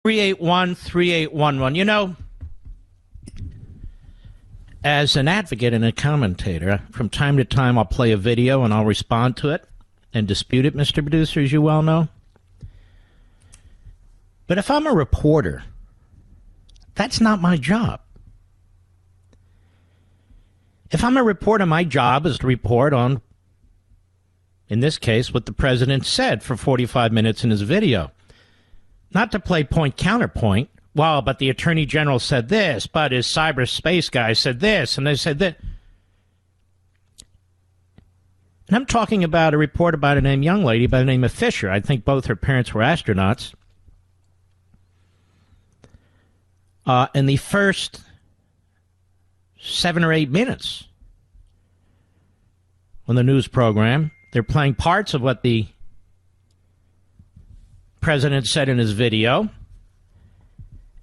381-3811. You know, as an advocate and a commentator, from time to time I'll play a video and I'll respond to it and dispute it, Mr. Producer, as you well know. But if I'm a reporter, that's not my job. If I'm a reporter, my job is to report on, in this case, what the president said for 45 minutes in his video. Not to play point counterpoint. Well, but the attorney general said this, but his cyberspace guy said this, and they said that. And I'm talking about a report about a young lady by the name of Fisher. I think both her parents were astronauts. In the first 7 or 8 minutes on the news program, they're playing parts of what the president said in his video,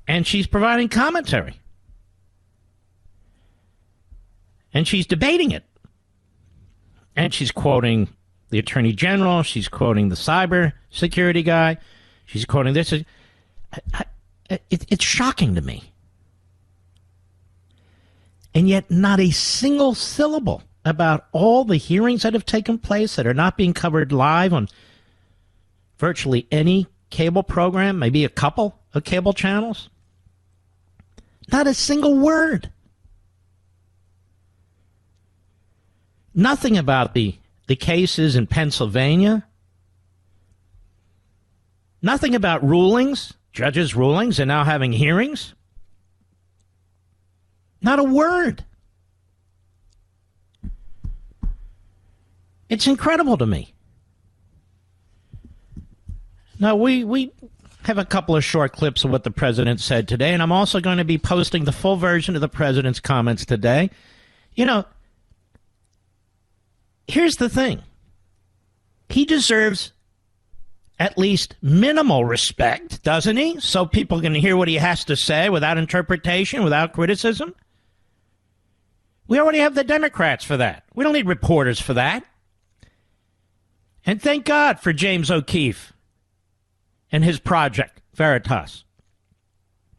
and she's providing commentary. And she's debating it. And she's quoting the attorney general. She's quoting the cyber security guy. She's quoting this. It's shocking to me. And yet not a single syllable about all the hearings that have taken place that are not being covered live on virtually any cable program, maybe a couple of cable channels. Not a single word. Nothing about the cases in Pennsylvania. Nothing about rulings, judges' rulings, and now having hearings. Not a word. It's incredible to me. Now, we have a couple of short clips of what the president said today, and I'm also going to be posting the full version of the president's comments today. You know, here's the thing. He deserves at least minimal respect, doesn't he? So people can hear what he has to say without interpretation, without criticism. We already have the Democrats for that. We don't need reporters for that. And thank God for James O'Keefe and his Project Veritas.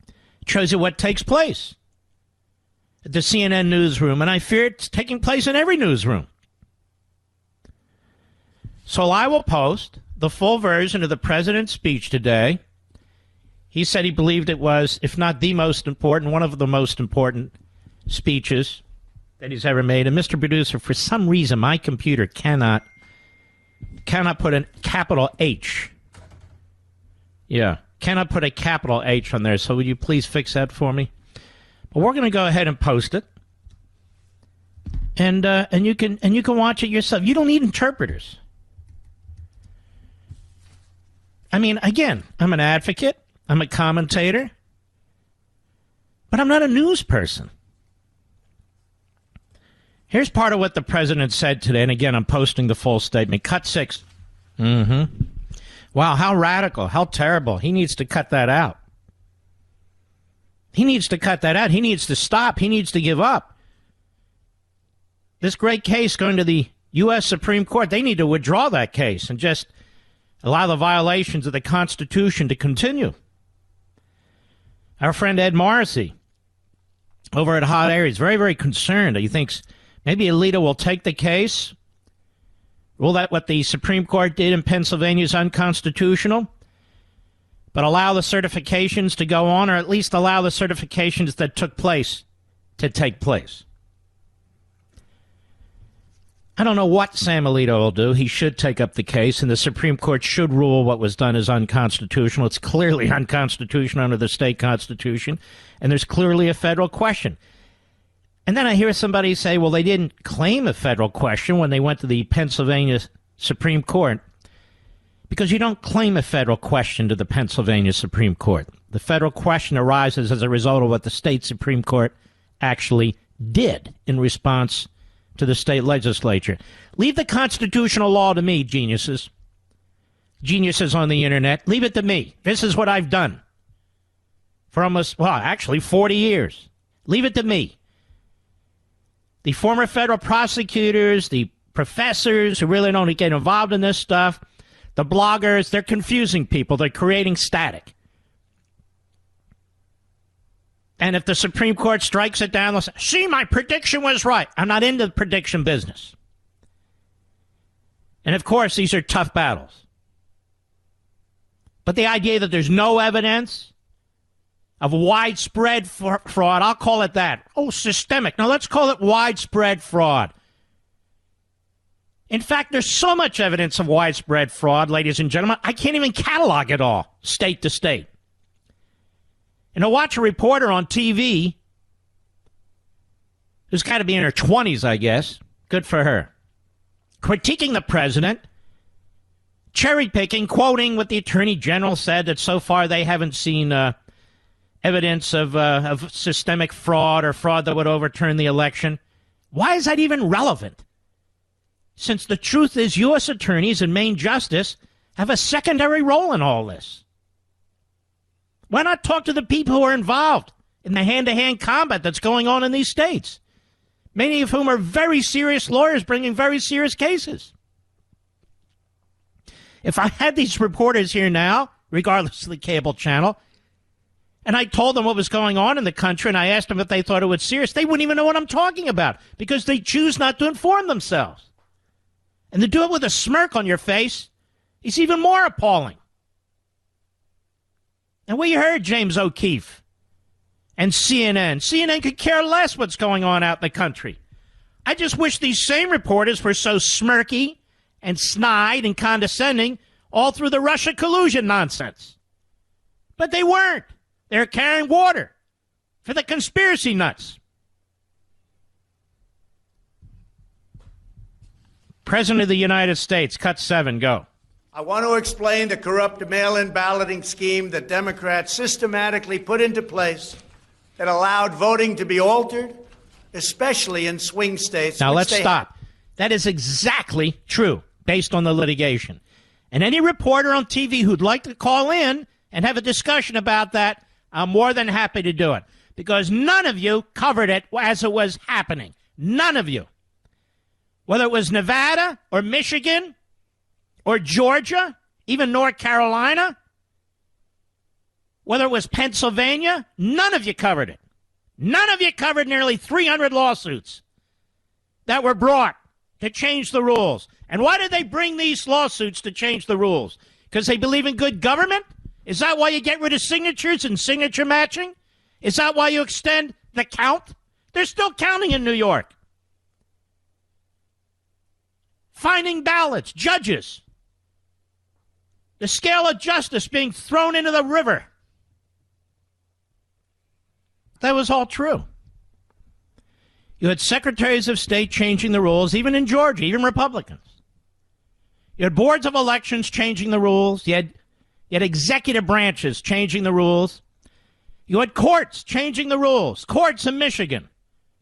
It shows you what takes place at the CNN newsroom, and I fear it's taking place in every newsroom. So I will post the full version of the president's speech today. He said he believed it was, if not the most important, one of the most important speeches that he's ever made. And Mr. Producer, for some reason, my computer cannot put a capital H. Yeah, cannot put a capital H on there. So would you please fix that for me? But we're going to go ahead and post it, and you can watch it yourself. You don't need interpreters. I mean, again, I'm an advocate. I'm a commentator, but I'm not a news person. Here's part of what the president said today, and again, I'm posting the full statement. Cut 6. Wow, how radical, how terrible. He needs to cut that out. He needs to cut that out. He needs to stop. He needs to give up. This great case going to the U.S. Supreme Court, they need to withdraw that case and just allow the violations of the Constitution to continue. Our friend Ed Morrissey over at Hot Air is very, very concerned. He thinks maybe Alito will take the case, rule that what the Supreme Court did in Pennsylvania is unconstitutional, but allow the certifications to go on, or at least allow the certifications that took place to take place. I don't know what Sam Alito will do. He should take up the case, and the Supreme Court should rule what was done is unconstitutional. It's clearly unconstitutional under the state constitution, and there's clearly a federal question. And then I hear somebody say, well, they didn't claim a federal question when they went to the Pennsylvania Supreme Court, because you don't claim a federal question to the Pennsylvania Supreme Court. The federal question arises as a result of what the state Supreme Court actually did in response to the state legislature. Leave the constitutional law to me, geniuses. Geniuses on the internet. Leave it to me. This is what I've done for almost, well, actually 40 years. Leave it to me. The former federal prosecutors, the professors who really don't get involved in this stuff, the bloggers, they're confusing people. They're creating static. And if the Supreme Court strikes it down, they'll say, see, my prediction was right. I'm not into the prediction business. And of course, these are tough battles. But the idea that there's no evidence of widespread fraud, I'll call it that. Oh, systemic. Now let's call it widespread fraud. In fact, there's so much evidence of widespread fraud, ladies and gentlemen, I can't even catalog it all, state to state. And I watch a reporter on TV who's got to be in her 20s, I guess. Good for her. Critiquing the president, cherry-picking, quoting what the attorney general said, that so far they haven't seen evidence of systemic fraud or fraud that would overturn the election. Why is that even relevant? Since the truth is U.S. attorneys and Maine justice have a secondary role in all this. Why not talk to the people who are involved in the hand-to-hand combat that's going on in these states? Many of whom are very serious lawyers bringing very serious cases. If I had these reporters here now, regardless of the cable channel, and I told them what was going on in the country and I asked them if they thought it was serious, they wouldn't even know what I'm talking about because they choose not to inform themselves. And to do it with a smirk on your face is even more appalling. And we heard James O'Keefe and CNN. CNN could care less what's going on out in the country. I just wish these same reporters were so smirky and snide and condescending all through the Russia collusion nonsense. But they weren't. They're carrying water for the conspiracy nuts. President of the United States, cut 7, go. I want to explain the corrupt mail-in balloting scheme that Democrats systematically put into place that allowed voting to be altered, especially in swing states. Now let's stop. That is exactly true, based on the litigation. And any reporter on TV who'd like to call in and have a discussion about that, I'm more than happy to do it. Because none of you covered it as it was happening. None of you. Whether it was Nevada or Michigan or Georgia, even North Carolina, whether it was Pennsylvania, none of you covered it. None of you covered nearly 300 lawsuits that were brought to change the rules. And why did they bring these lawsuits to change the rules? Because they believe in good government? Is that why you get rid of signatures and signature matching? Is that why you extend the count? They're still counting in New York. Finding ballots, judges. The scale of justice being thrown into the river. That was all true. You had secretaries of state changing the rules, even in Georgia, even Republicans. You had boards of elections changing the rules. You had executive branches changing the rules. You had courts changing the rules. Courts in Michigan.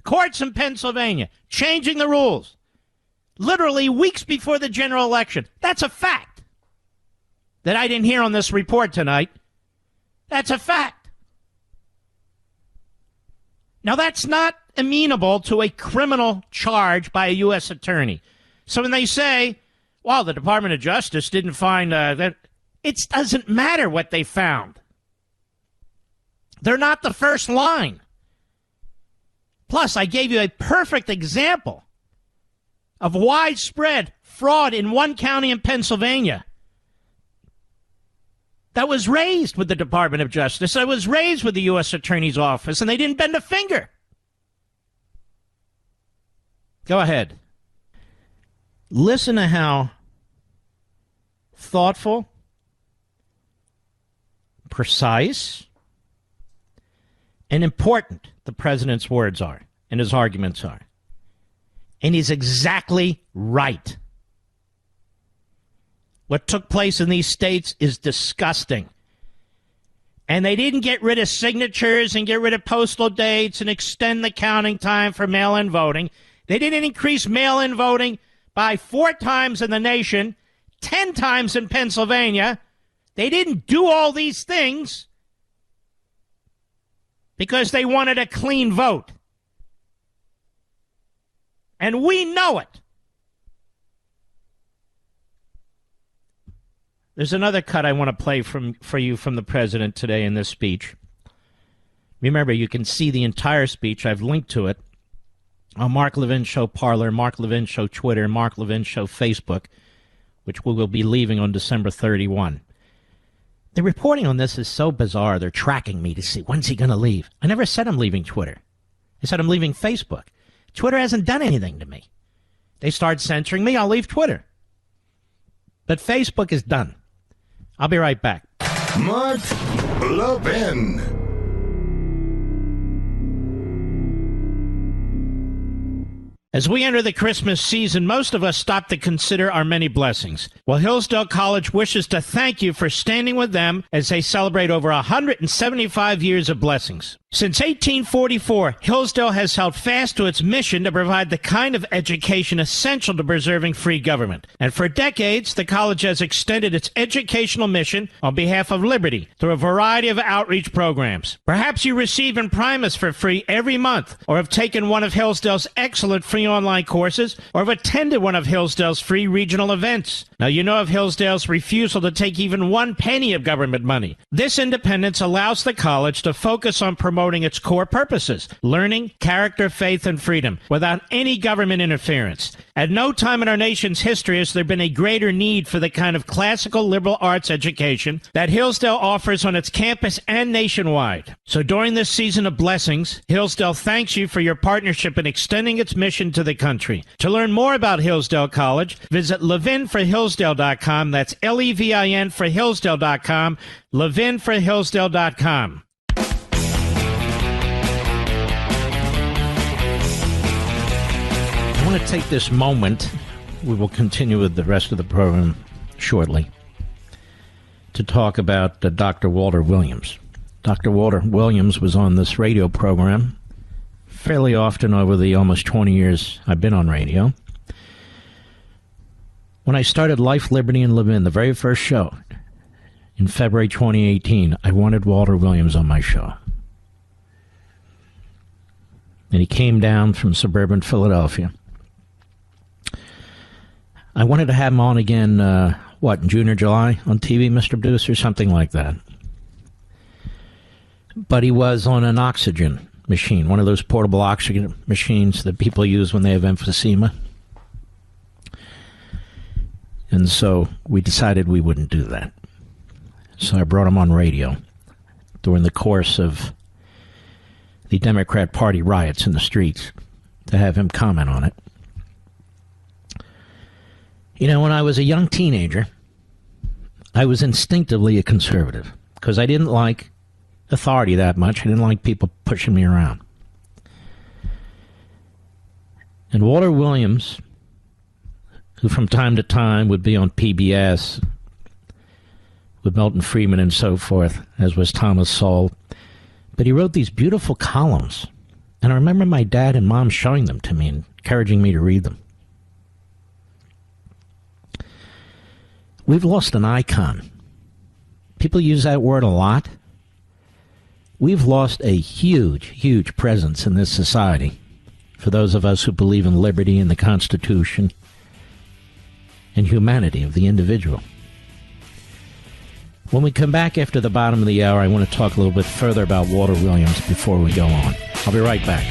Courts in Pennsylvania changing the rules. Literally weeks before the general election. That's a fact that I didn't hear on this report tonight. That's a fact. Now, that's not amenable to a criminal charge by a U.S. attorney. So when they say, well, the Department of Justice didn't find that, it doesn't matter what they found. They're not the first line. Plus, I gave you a perfect example of widespread fraud in one county in Pennsylvania that was raised with the Department of Justice, that was raised with the U.S. Attorney's Office, and they didn't bend a finger. Go ahead. Listen to how thoughtful, precise, and important the president's words are and his arguments are. And he's exactly right. What took place in these states is disgusting. And they didn't get rid of signatures and get rid of postal dates and extend the counting time for mail-in voting. They didn't increase mail-in voting by 4 times in the nation, 10 times in Pennsylvania. They didn't do all these things because they wanted a clean vote. And we know it. There's another cut I want to play for you from the president today in this speech. Remember, you can see the entire speech. I've linked to it on Mark Levin Show Parler, Mark Levin Show Twitter, Mark Levin Show Facebook, which we will be leaving on December 31. The reporting on this is so bizarre. They're tracking me to see when's he going to leave. I never said I'm leaving Twitter. I said I'm leaving Facebook. Twitter hasn't done anything to me. They start censoring me, I'll leave Twitter. But Facebook is done. I'll be right back. Mark Levin. As we enter the Christmas season, most of us stop to consider our many blessings. Well, Hillsdale College wishes to thank you for standing with them as they celebrate over 175 years of blessings. Since 1844, Hillsdale has held fast to its mission to provide the kind of education essential to preserving free government. And for decades, the college has extended its educational mission on behalf of liberty through a variety of outreach programs. Perhaps you receive Imprimis for free every month, or have taken one of Hillsdale's excellent free online courses, or have attended one of Hillsdale's free regional events. Now, you know of Hillsdale's refusal to take even 1 penny of government money. This independence allows the college to focus on promoting its core purposes: learning, character, faith, and freedom, without any government interference. At no time in our nation's history has there been a greater need for the kind of classical liberal arts education that Hillsdale offers on its campus and nationwide. So during this season of blessings, Hillsdale thanks you for your partnership in extending its mission to the country. To learn more about Hillsdale College, visit levinforhillsdale.com. That's Levin for Hillsdale.com, levinforhillsdale.com. I want to take this moment, we will continue with the rest of the program shortly, to talk about Dr. Walter Williams. Dr. Walter Williams was on this radio program fairly often over the almost 20 years I've been on radio. When I started Life, Liberty, and Levin, the very first show in February 2018, I wanted Walter Williams on my show. And he came down from suburban Philadelphia. I wanted to have him on again, in June or July on TV, Mr. Producer, something like that. But he was on an oxygen machine, one of those portable oxygen machines that people use when they have emphysema. And so we decided we wouldn't do that. So I brought him on radio during the course of the Democrat Party riots in the streets to have him comment on it. You know, when I was a young teenager, I was instinctively a conservative because I didn't like authority that much. I didn't like people pushing me around. And Walter Williams, who from time to time would be on PBS with Milton Friedman and so forth, as was Thomas Sowell, but he wrote these beautiful columns. And I remember my dad and mom showing them to me and encouraging me to read them. We've lost an icon. People use that word a lot. We've lost a huge, huge presence in this society for those of us who believe in liberty and the Constitution and humanity of the individual. When we come back after the bottom of the hour, I want to talk a little bit further about Walter Williams before we go on. I'll be right back.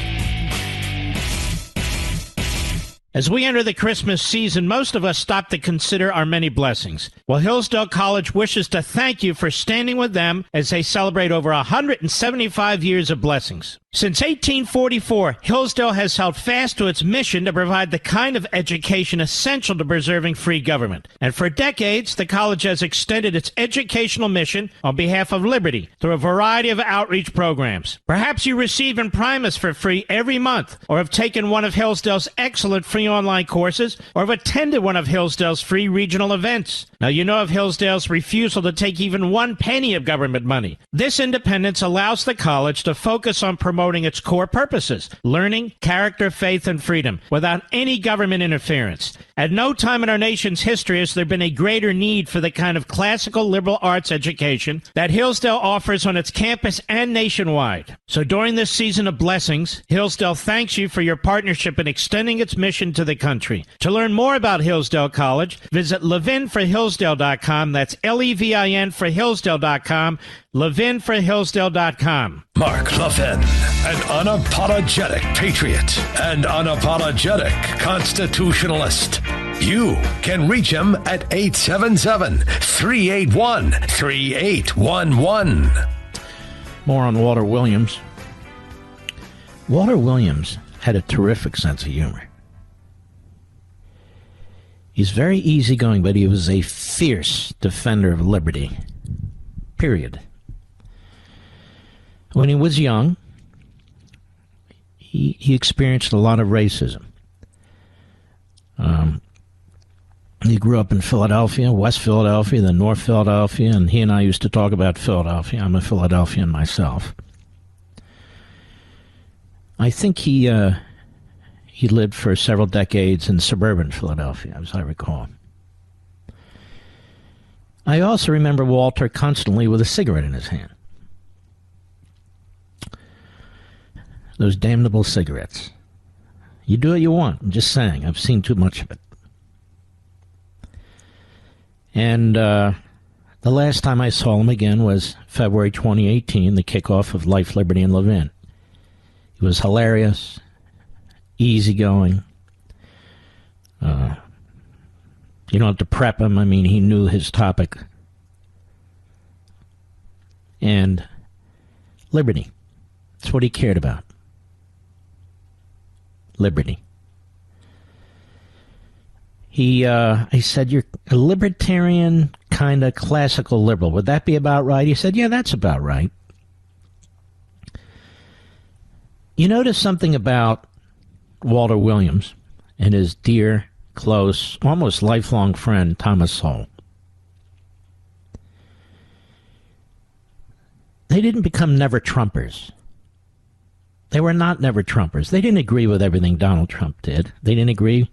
As we enter the Christmas season, most of us stop to consider our many blessings. Well, Hillsdale College wishes to thank you for standing with them as they celebrate over 175 years of blessings. Since 1844, Hillsdale has held fast to its mission to provide the kind of education essential to preserving free government. And for decades, the college has extended its educational mission on behalf of liberty through a variety of outreach programs. Perhaps you receive Imprimis for free every month, or have taken one of Hillsdale's excellent free online courses, or have attended one of Hillsdale's free regional events. Now, you know of Hillsdale's refusal to take even 1 penny of government money. This independence allows the college to focus on promoting its core purposes: learning, character, faith, and freedom, without any government interference. At no time in our nation's history has there been a greater need for the kind of classical liberal arts education that Hillsdale offers on its campus and nationwide. So during this season of blessings, Hillsdale thanks you for your partnership in extending its mission to the country. To learn more about Hillsdale College, visit levinforhillsdale.com. That's Levin for Hillsdale.com, levinforhillsdale.com. Mark Levin, an unapologetic patriot and unapologetic constitutionalist. You can reach him at 877-381-3811. More on Walter Williams. Walter Williams had a terrific sense of humor. He's very easygoing, but he was a fierce defender of liberty. Period. When he was young, he experienced a lot of racism. He grew up in Philadelphia, West Philadelphia, then North Philadelphia, and he and I used to talk about Philadelphia. I'm a Philadelphian myself. I think he lived for several decades in suburban Philadelphia, as I recall. I also remember Walter constantly with a cigarette in his hand. Those damnable cigarettes. You do what you want. I'm just saying. I've seen too much of it. And the last time I saw him again was February 2018, the kickoff of Life, Liberty, and Levin. He was hilarious, easygoing. You don't have to prep him. I mean, he knew his topic. And liberty. That's what he cared about. Liberty. He said, you're a libertarian, kind of classical liberal. Would that be about right? He said, yeah, that's about right. You notice something about Walter Williams and his dear, close, almost lifelong friend, Thomas Sowell. They didn't become never-Trumpers. They were not never-Trumpers. They didn't agree with everything Donald Trump did. They didn't agree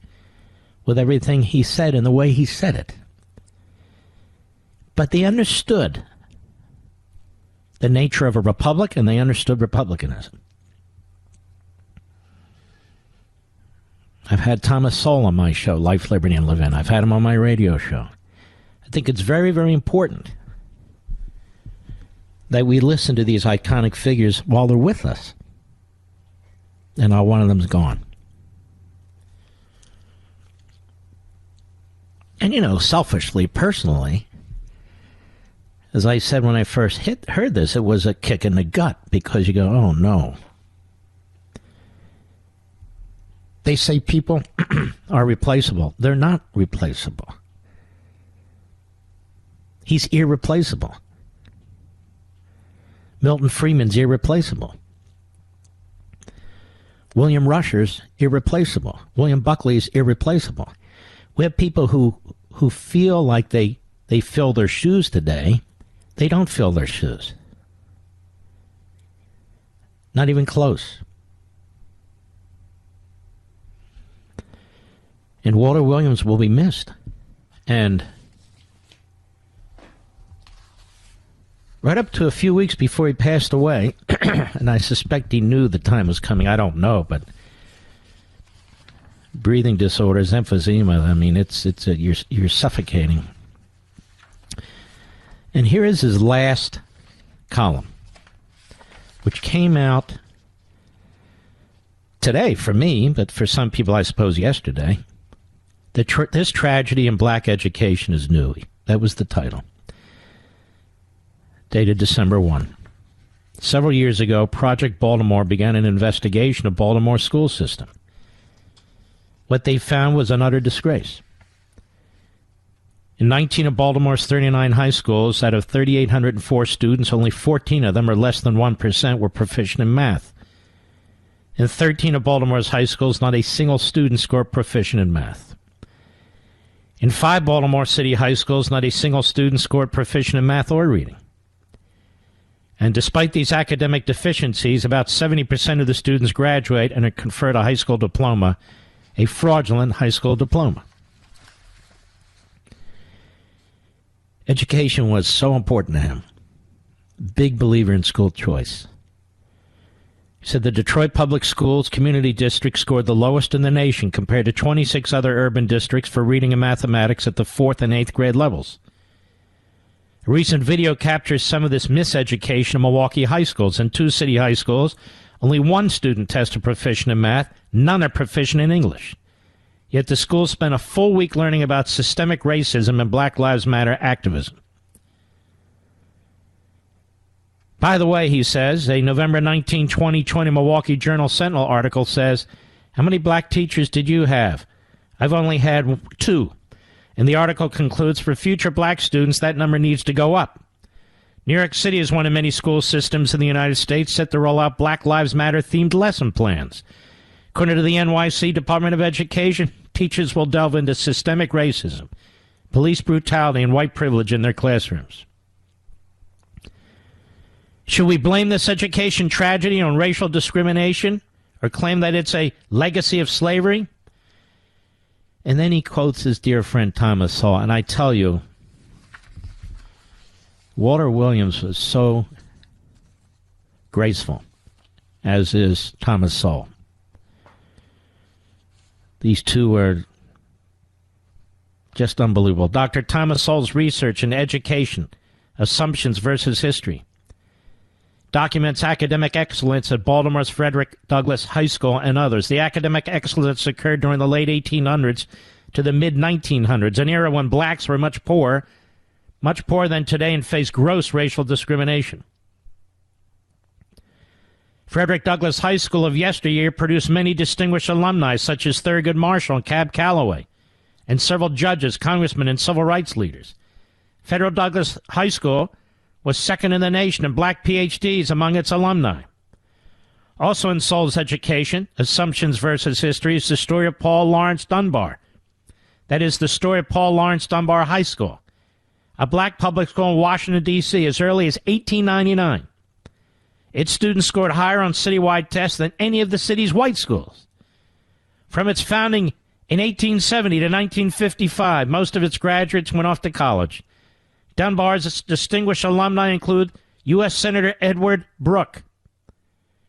with everything he said and the way he said it. But they understood the nature of a republic, and they understood republicanism. I've had Thomas Sowell on my show, Life, Liberty, and Levin. I've had him on my radio show. I think it's very, very important that we listen to these iconic figures while they're with us. And now one of them's gone. And, you know, selfishly, personally, as I said when I first heard this, it was a kick in the gut, because you go, oh, no. They say people are replaceable. They're not replaceable. He's irreplaceable. Milton Friedman's irreplaceable. William Rush's irreplaceable. William Buckley's irreplaceable. We have people who feel like they fill their shoes today. They don't fill their shoes. Not even close. And Walter Williams will be missed. And right up to a few weeks before he passed away, and I suspect he knew the time was coming, I don't know, but breathing disorders, emphysema, I mean, you're suffocating. And here is his last column, which came out today for me, but for some people, I suppose, yesterday. This tragedy in black education is new. That was the title. Dated December 1. Several years ago, Project Baltimore began an investigation of Baltimore's school system. What they found was an utter disgrace. In 19 of Baltimore's 39 high schools, out of 3,804 students, only 14 of them, or less than 1%, were proficient in math. In 13 of Baltimore's high schools, not a single student scored proficient in math. In 5 Baltimore City high schools, not a single student scored proficient in math or reading. And despite these academic deficiencies, about 70% of the students graduate and are conferred a high school diploma, a fraudulent high school diploma. Education was so important to him. Big believer in school choice. He said the Detroit Public Schools Community District scored the lowest in the nation compared to 26 other urban districts for reading and mathematics at the 4th and 8th grade levels. A recent video captures some of this miseducation in Milwaukee high schools. In 2 city high schools, only 1 student tested proficient in math. None are proficient in English. Yet the schools spent a full week learning about systemic racism and Black Lives Matter activism. By the way, he says, a November 19, 2020 Milwaukee Journal Sentinel article says, "How many black teachers did you have? I've only had 2. And the article concludes, for future black students, that number needs to go up. New York City is one of many school systems in the United States set to roll out Black Lives Matter-themed lesson plans. According to the NYC Department of Education, teachers will delve into systemic racism, police brutality, and white privilege in their classrooms." Should we blame this education tragedy on racial discrimination or claim that it's a legacy of slavery? And then he quotes his dear friend Thomas Sowell. And I tell you, Walter Williams was so graceful, as is Thomas Sowell. These two are just unbelievable. Dr. Thomas Sowell's research in education, assumptions versus history, documents academic excellence at Baltimore's Frederick Douglass High School and others. The academic excellence occurred during the late 1800s to the mid-1900s, an era when blacks were much poorer than today, and faced gross racial discrimination. Frederick Douglass High School of yesteryear produced many distinguished alumni, such as Thurgood Marshall and Cab Calloway, and several judges, congressmen, and civil rights leaders. Federal Douglass High School was second in the nation in black PhDs among its alumni. Also in Sowell's education, Assumptions versus History, is the story of Paul Laurence Dunbar. That is the story of Paul Laurence Dunbar High School, a black public school in Washington, D.C., as early as 1899. Its students scored higher on citywide tests than any of the city's white schools. From its founding in 1870 to 1955, most of its graduates went off to college. Dunbar's distinguished alumni include U.S. Senator Edward Brooke,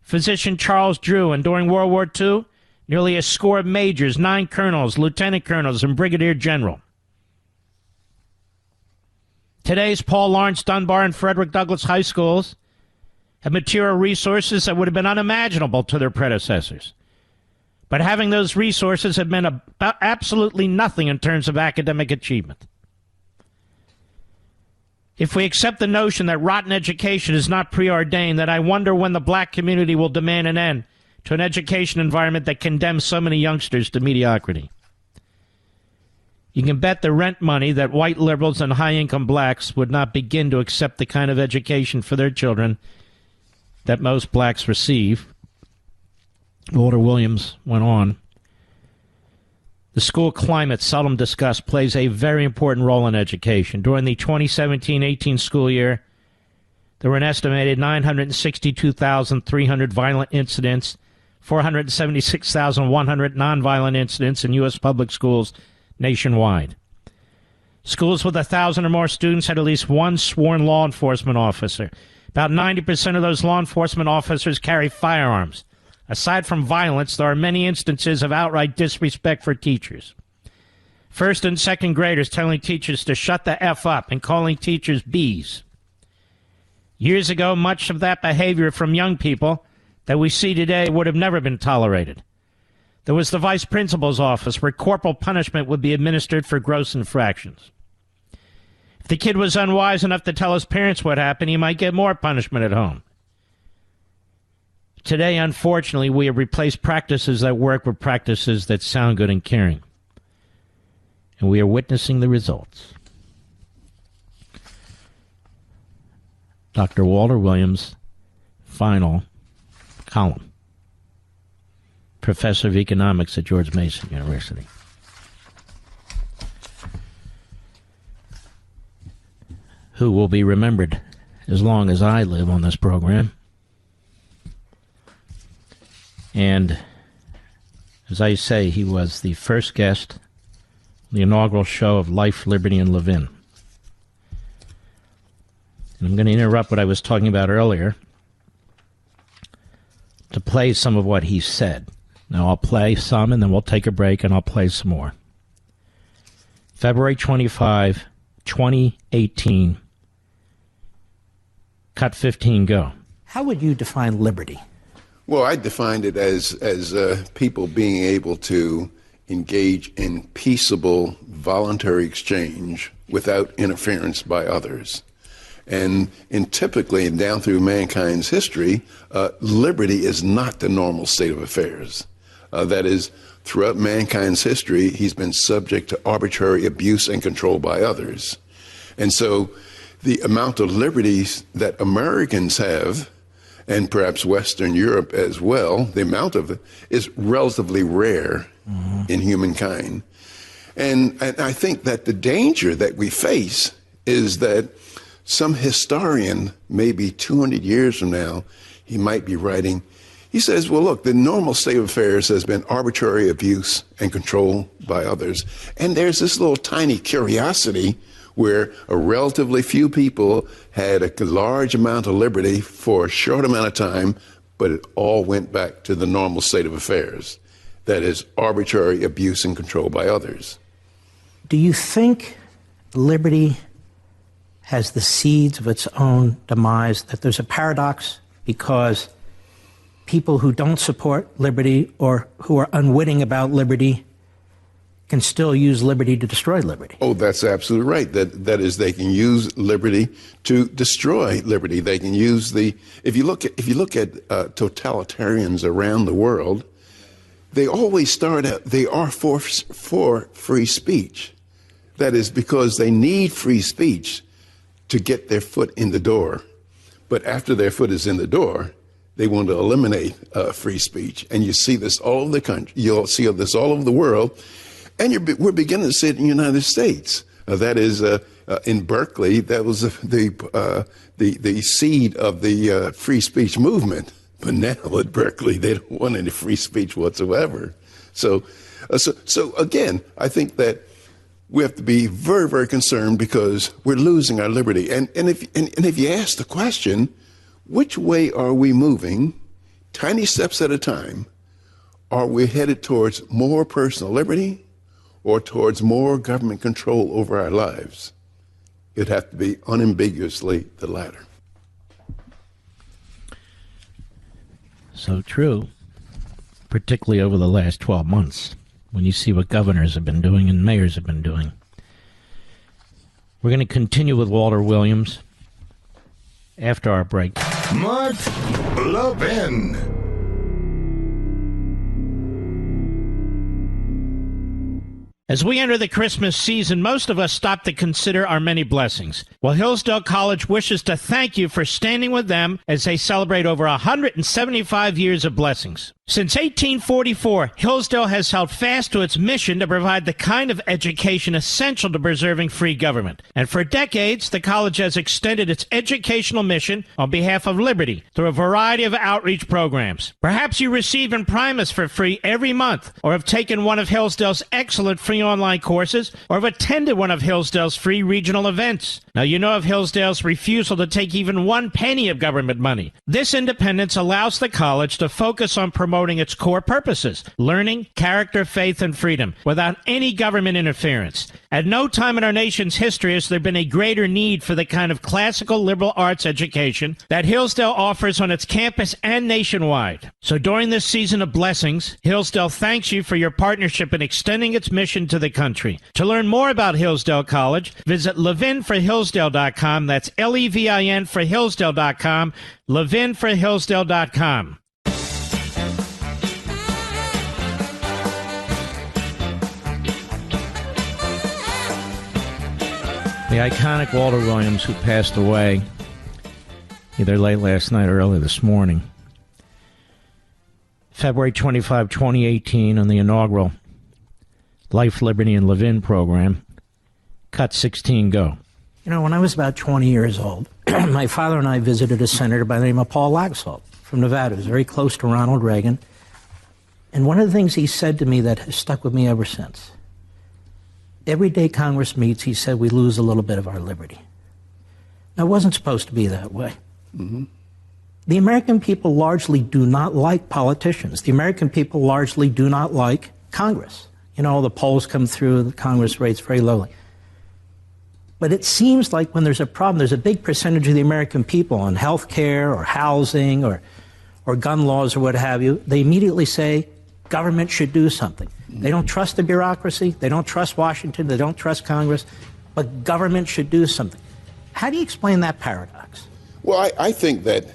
physician Charles Drew, and during World War II, nearly a score of majors, 9 colonels, lieutenant colonels, and brigadier general. Today's Paul Laurence Dunbar and Frederick Douglass High Schools have material resources that would have been unimaginable to their predecessors. But having those resources have meant absolutely nothing in terms of academic achievement. If we accept the notion that rotten education is not preordained, then I wonder when the black community will demand an end to an education environment that condemns so many youngsters to mediocrity. You can bet the rent money that white liberals and high-income blacks would not begin to accept the kind of education for their children that most blacks receive. Walter Williams went on. The school climate, seldom discussed, plays a very important role in education. During the 2017-18 school year, there were an estimated 962,300 violent incidents, 476,100 nonviolent incidents in U.S. public schools nationwide. Schools with 1,000 or more students had at least one sworn law enforcement officer. About 90% of those law enforcement officers carry firearms. Aside from violence, there are many instances of outright disrespect for teachers. First and second graders telling teachers to shut the F up and calling teachers bees. Years ago, much of that behavior from young people that we see today would have never been tolerated. There was the vice principal's office where corporal punishment would be administered for gross infractions. If the kid was unwise enough to tell his parents what happened, he might get more punishment at home. Today, unfortunately, we have replaced practices that work with practices that sound good and caring. And we are witnessing the results. Dr. Walter Williams, final column. Professor of Economics at George Mason University. Who will be remembered as long as I live on this program. And as I say, he was the first guest on the inaugural show of Life, Liberty, and Levin. And I'm going to interrupt what I was talking about earlier to play some of what he said. Now, I'll play some, and then we'll take a break, and I'll play some more. February 25, 2018, Cut 15, go. How would you define liberty? Well, I defined it as people being able to engage in peaceable, voluntary exchange without interference by others. And typically, down through mankind's history, liberty is not the normal state of affairs. That is, throughout mankind's history, he's been subject to arbitrary abuse and control by others. And so the amount of liberties that Americans have, and perhaps Western Europe as well, the amount of it is relatively rare in humankind. And I think that the danger that we face is that some historian, maybe 200 years from now, he might be writing, he says, well, look, the normal state of affairs has been arbitrary abuse and control by others. And there's this little tiny curiosity where a relatively few people had a large amount of liberty for a short amount of time, but it all went back to the normal state of affairs. That is arbitrary abuse and control by others. Do you think liberty has the seeds of its own demise, that there's a paradox because people who don't support liberty or who are unwitting about liberty can still use liberty to destroy liberty? Oh, that's absolutely right. That is, they can use liberty to destroy liberty. They can use if you look at totalitarians around the world, they always start out, they are for free speech. That is because they need free speech to get their foot in the door. But after their foot is in the door, they want to eliminate free speech. And you see this all over the country. You'll see this all over the world. And we're beginning to see it in the United States. That is, in Berkeley, that was the seed of the free speech movement. But now at Berkeley, they don't want any free speech whatsoever. So again, I think that we have to be very, very concerned because we're losing our liberty. And if you ask the question, which way are we moving, tiny steps at a time, are we headed towards more personal liberty or towards more government control over our lives? It'd have to be unambiguously the latter. So true, particularly over the last 12 months, when you see what governors have been doing and mayors have been doing. We're going to continue with Walter Williams after our break. Mark Levin. As we enter the Christmas season, most of us stop to consider our many blessings. Well, Hillsdale College wishes to thank you for standing with them as they celebrate over 175 years of blessings. Since 1844, Hillsdale has held fast to its mission to provide the kind of education essential to preserving free government. And for decades, the college has extended its educational mission on behalf of liberty through a variety of outreach programs. Perhaps you receive Imprimis for free every month, or have taken one of Hillsdale's excellent free online courses, or have attended one of Hillsdale's free regional events. Now, you know of Hillsdale's refusal to take even 1 penny of government money. This independence allows the college to focus on promoting its core purposes: learning, character, faith, and freedom, without any government interference. At no time in our nation's history has there been a greater need for the kind of classical liberal arts education that Hillsdale offers on its campus and nationwide. So during this season of blessings, Hillsdale thanks you for your partnership in extending its mission to the country. To learn more about Hillsdale College, visit levinforhillsdale.com. That's Levin for Hillsdale.com, levinforhillsdale.com. The iconic Walter Williams, who passed away either late last night or early this morning. February 25, 2018, on the inaugural Life, Liberty, and Levin program. Cut 16, go. You know, when I was about 20 years old, my father and I visited a senator by the name of Paul Laxalt from Nevada. He was very close to Ronald Reagan. And one of the things he said to me that has stuck with me ever since: every day Congress meets, he said, we lose a little bit of our liberty. Now, it wasn't supposed to be that way. Mm-hmm. The American people largely do not like politicians. The American people largely do not like Congress. You know, the polls come through, the Congress rates very lowly. But it seems like when there's a problem, there's a big percentage of the American people on health care or housing or gun laws or what have you, they immediately say government should do something. They don't trust the bureaucracy, they don't trust Washington, they don't trust Congress, but government should do something. How do you explain that paradox? Well, I think that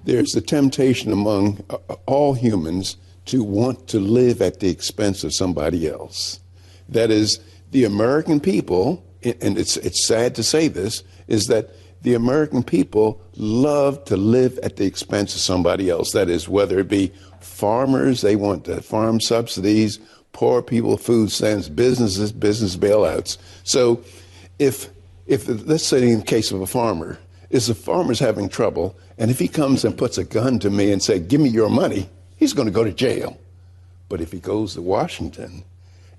there's a temptation among all humans to want to live at the expense of somebody else. That is, the American people, and it's sad to say this, is that the American people love to live at the expense of somebody else. That is, whether it be farmers, they want the farm subsidies, poor people, food stamps, businesses, business bailouts. So if let's say in the case of a farmer, is the farmer's having trouble, and if he comes and puts a gun to me and say, give me your money, he's going to go to jail. But if he goes to Washington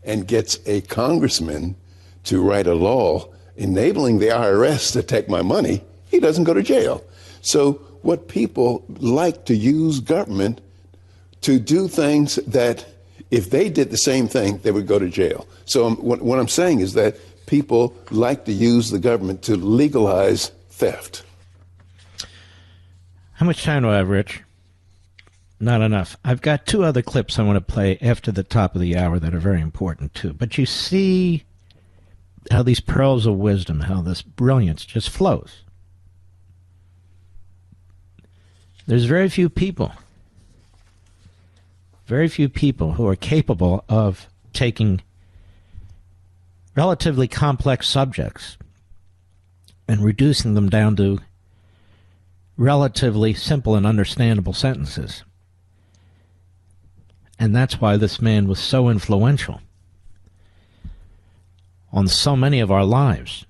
and gets a congressman to write a law enabling the IRS to take my money, he doesn't go to jail. So what people like to use government to do things that if they did the same thing, they would go to jail. So what I'm saying is that people like to use the government to legalize theft. How much time do I have, Rich? Not enough. I've got two other clips I want to play after the top of the hour that are very important, too. But you see how these pearls of wisdom, how this brilliance just flows. There's very few people who are capable of taking relatively complex subjects and reducing them down to relatively simple and understandable sentences. And that's why this man was so influential on so many of our lives.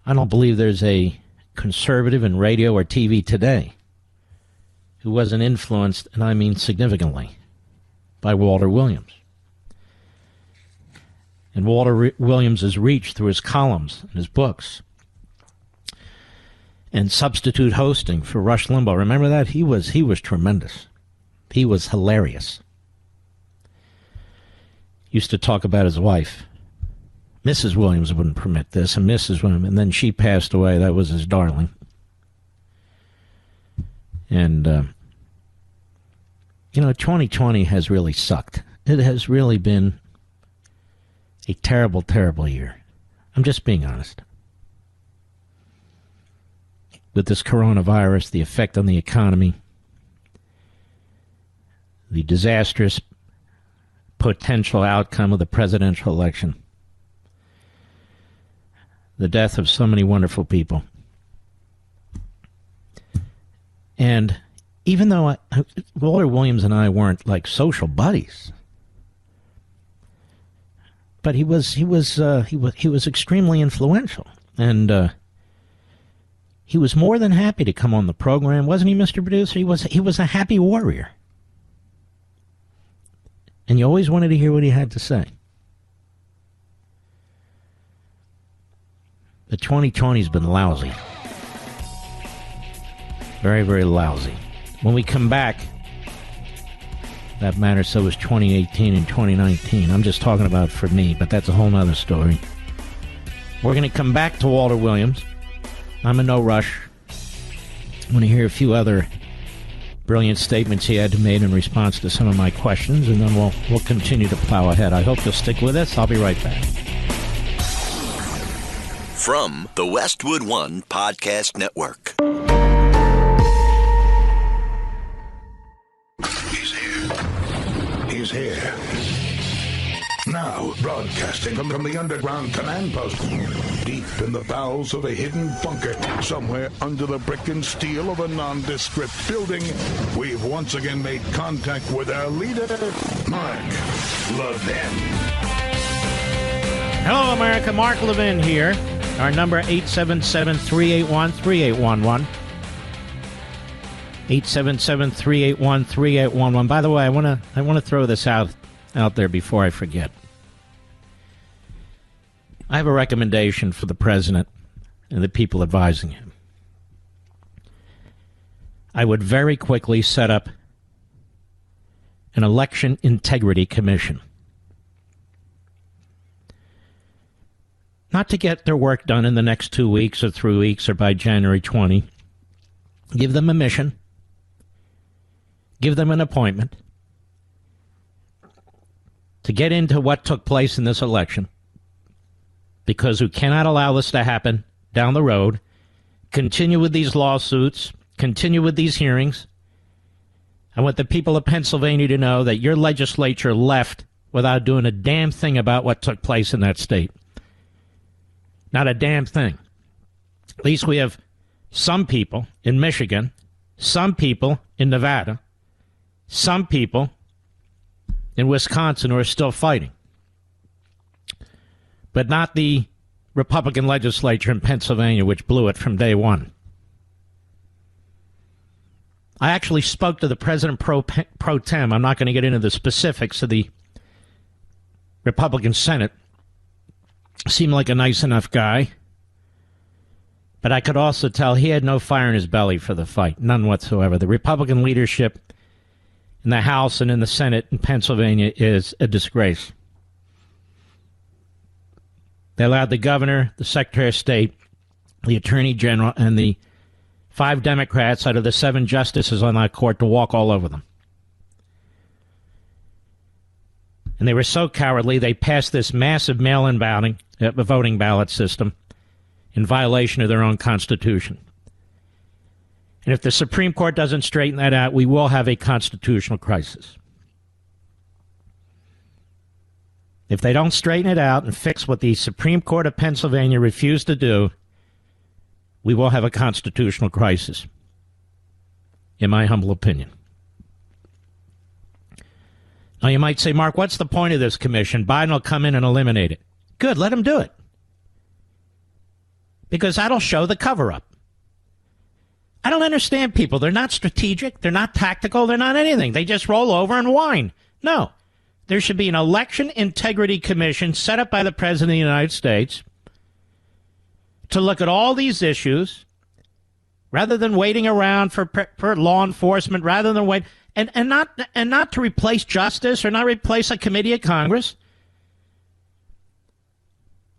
I don't believe there's a conservative in radio or TV today who wasn't influenced, and I mean significantly, by Walter Williams. And Walter Williams' reach through his columns and his books and substitute hosting for Rush Limbaugh. Remember that? He was tremendous. He was hilarious. Used to talk about his wife. Mrs. Williams wouldn't permit this, and Mrs. Williams, and then she passed away. That was his darling. And, 2020 has really sucked. It has really been a terrible, terrible year. I'm just being honest. With this coronavirus, the effect on the economy, the disastrous potential outcome of the presidential election, the death of so many wonderful people. And even though Walter Williams and I weren't like social buddies, but he was extremely influential, and he was more than happy to come on the program, wasn't he, Mr. Producer? He was a happy warrior, and you always wanted to hear what he had to say. The 2020's been lousy. Very, very lousy. When we come back, that matters, so is 2018 and 2019. I'm just talking about for me, but that's a whole nother story. We're going to come back to Walter Williams. I'm in no rush. I want to hear a few other brilliant statements he had made in response to some of my questions, and then we'll continue to plow ahead. I hope you'll stick with us. I'll be right back. From the Westwood One Podcast Network. He's here. Now, broadcasting from the underground command post, deep in the bowels of a hidden bunker, somewhere under the brick and steel of a nondescript building, we've once again made contact with our leader, Mark Levin. Hello, America. Mark Levin here. Our number, 877-381-3811. 877-381-3811. By the way, I want to throw this out there before I forget. I have a recommendation for the president and the people advising him. I would very quickly set up an election integrity commission. not to get their work done in the next 2 weeks or 3 weeks or by January 20. Give them a mission. Give them an appointment to get into what took place in this election, because we cannot allow this to happen down the road. Continue with these lawsuits, continue with these hearings. I want the people of Pennsylvania to know that your legislature left without doing a damn thing about what took place in that state. Not a damn thing. At least we have some people in Michigan, some people in Nevada, some people in Wisconsin who are still fighting. But not the Republican legislature in Pennsylvania, which blew it from day one. I actually spoke to the president pro tem. I'm not going to get into the specifics of the Republican Senate. Seemed like a nice enough guy. But I could also tell he had no fire in his belly for the fight. None whatsoever. The Republican leadership in the House and in the Senate in Pennsylvania is a disgrace. They allowed the governor, the Secretary of State, the Attorney General, and the 5 Democrats out of the 7 justices on that court to walk all over them. And they were so cowardly, they passed this massive mail-in voting ballot system in violation of their own Constitution. And if the Supreme Court doesn't straighten that out, we will have a constitutional crisis. If they don't straighten it out and fix what the Supreme Court of Pennsylvania refused to do, we will have a constitutional crisis, in my humble opinion. Now, you might say, Mark, what's the point of this commission? Biden will come in and eliminate it. Good, let him do it. Because that'll show the cover-up. I don't understand people. They're not strategic. They're not tactical. They're not anything. They just roll over and whine. No. There should be an election integrity commission set up by the President of the United States to look at all these issues rather than waiting around for law enforcement, rather than wait, and not to replace justice or not replace a committee of Congress.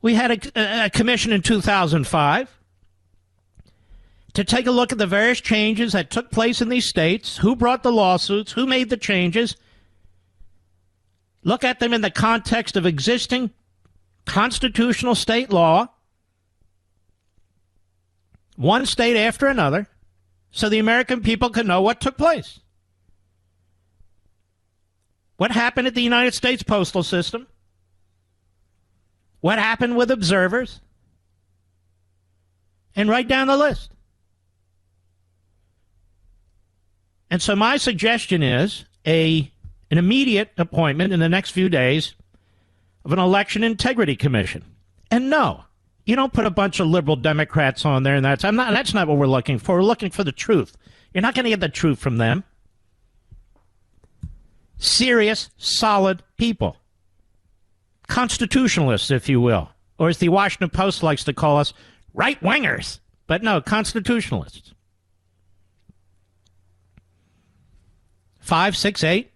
We had a commission in 2005 to take a look at the various changes that took place in these states, who brought the lawsuits, who made the changes, look at them in the context of existing constitutional state law, one state after another, so the American people can know what took place. What happened at the United States postal system? What happened with observers? And right down the list. And so my suggestion is an immediate appointment in the next few days of an election integrity commission. And no, you don't put a bunch of liberal Democrats on there, and that's not what we're looking for. We're looking for the truth. You're not going to get the truth from them. Serious, solid people. Constitutionalists, if you will. Or as the Washington Post likes to call us, right-wingers. But no, constitutionalists. 5, 6, 8.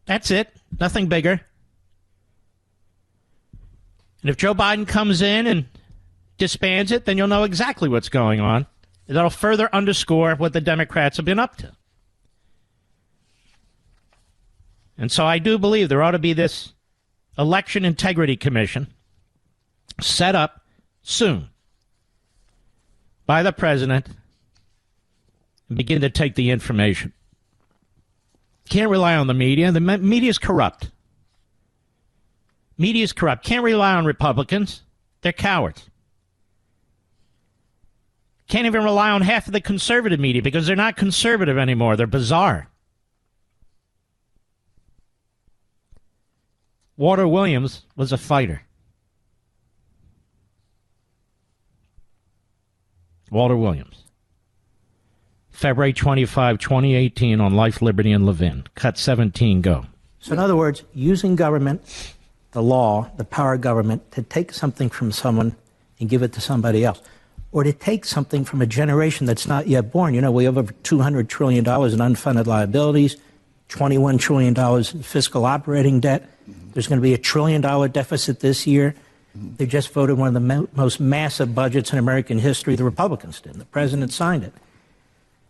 That's it. Nothing bigger. And if Joe Biden comes in and disbands it, then you'll know exactly what's going on. That'll further underscore what the Democrats have been up to. And so I do believe there ought to be this election integrity commission set up soon by the president and begin to take the information. Can't rely on the media. The media is corrupt. Media is corrupt. Can't rely on Republicans. They're cowards. Can't even rely on half of the conservative media because they're not conservative anymore. They're bizarre. Walter Williams was a fighter. Walter Williams. February 25, 2018 on Life, Liberty, and Levin. Cut 17, go. So in other words, using government, the law, the power of government, to take something from someone and give it to somebody else. Or to take something from a generation that's not yet born. You know, we have over $200 trillion in unfunded liabilities, $21 trillion in fiscal operating debt. There's going to be $1 trillion deficit this year. They just voted one of the most massive budgets in American history. The Republicans did. The president signed it.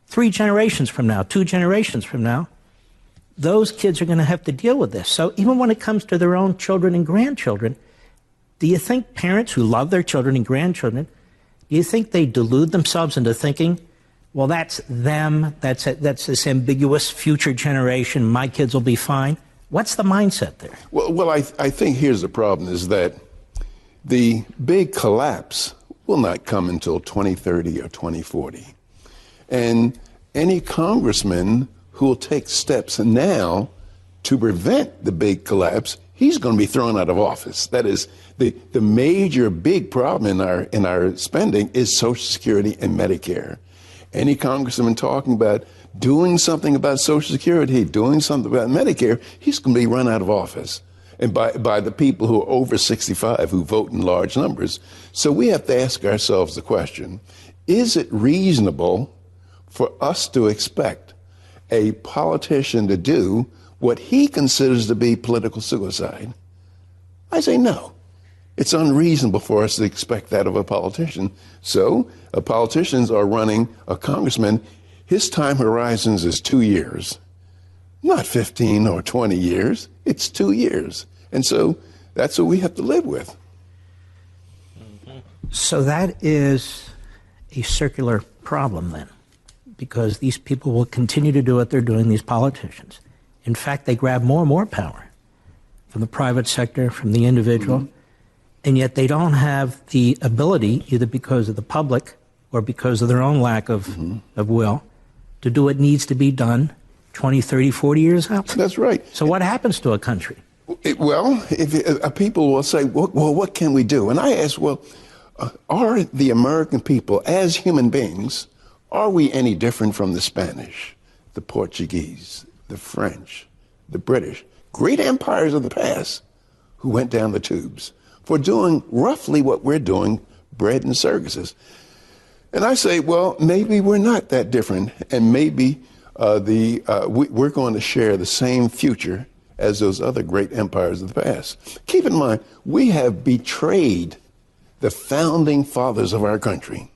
3 generations from now, 2 generations from now, those kids are going to have to deal with this. So even when it comes to their own children and grandchildren, do you think parents who love their children and grandchildren, do you think they delude themselves into thinking, well, that's them, that's this ambiguous future generation, my kids will be fine? What's the mindset there? Well, I think here's the problem is that the big collapse will not come until 2030 or 2040. And any congressman who will take steps now to prevent the big collapse, he's going to be thrown out of office. That is, the major big problem in our spending is Social Security and Medicare. Any congressman talking about doing something about Social Security, doing something about Medicare, he's going to be run out of office. And by the people who are over 65 who vote in large numbers. So we have to ask ourselves the question, is it reasonable for us to expect a politician to do what he considers to be political suicide? I say no. It's unreasonable for us to expect that of a politician. So politicians are running a congressman. His time horizons is 2 years, not 15 or 20 years. It's 2 years. And so that's what we have to live with. So that is a circular problem then, because these people will continue to do what they're doing, these politicians. In fact, they grab more and more power from the private sector, from the individual, and yet they don't have the ability, either because of the public or because of their own lack of will, to do what needs to be done 20, 30, 40 years out. That's right. So what happens to a country? If people will say, well, what can we do? And I ask, well, are the American people, as human beings, are we any different from the Spanish, the Portuguese, the French, the British, great empires of the past who went down the tubes for doing roughly what we're doing, bread and circuses? And I say, well, maybe we're not that different, and maybe we're going to share the same future as those other great empires of the past. Keep in mind, we have betrayed the founding fathers of our country.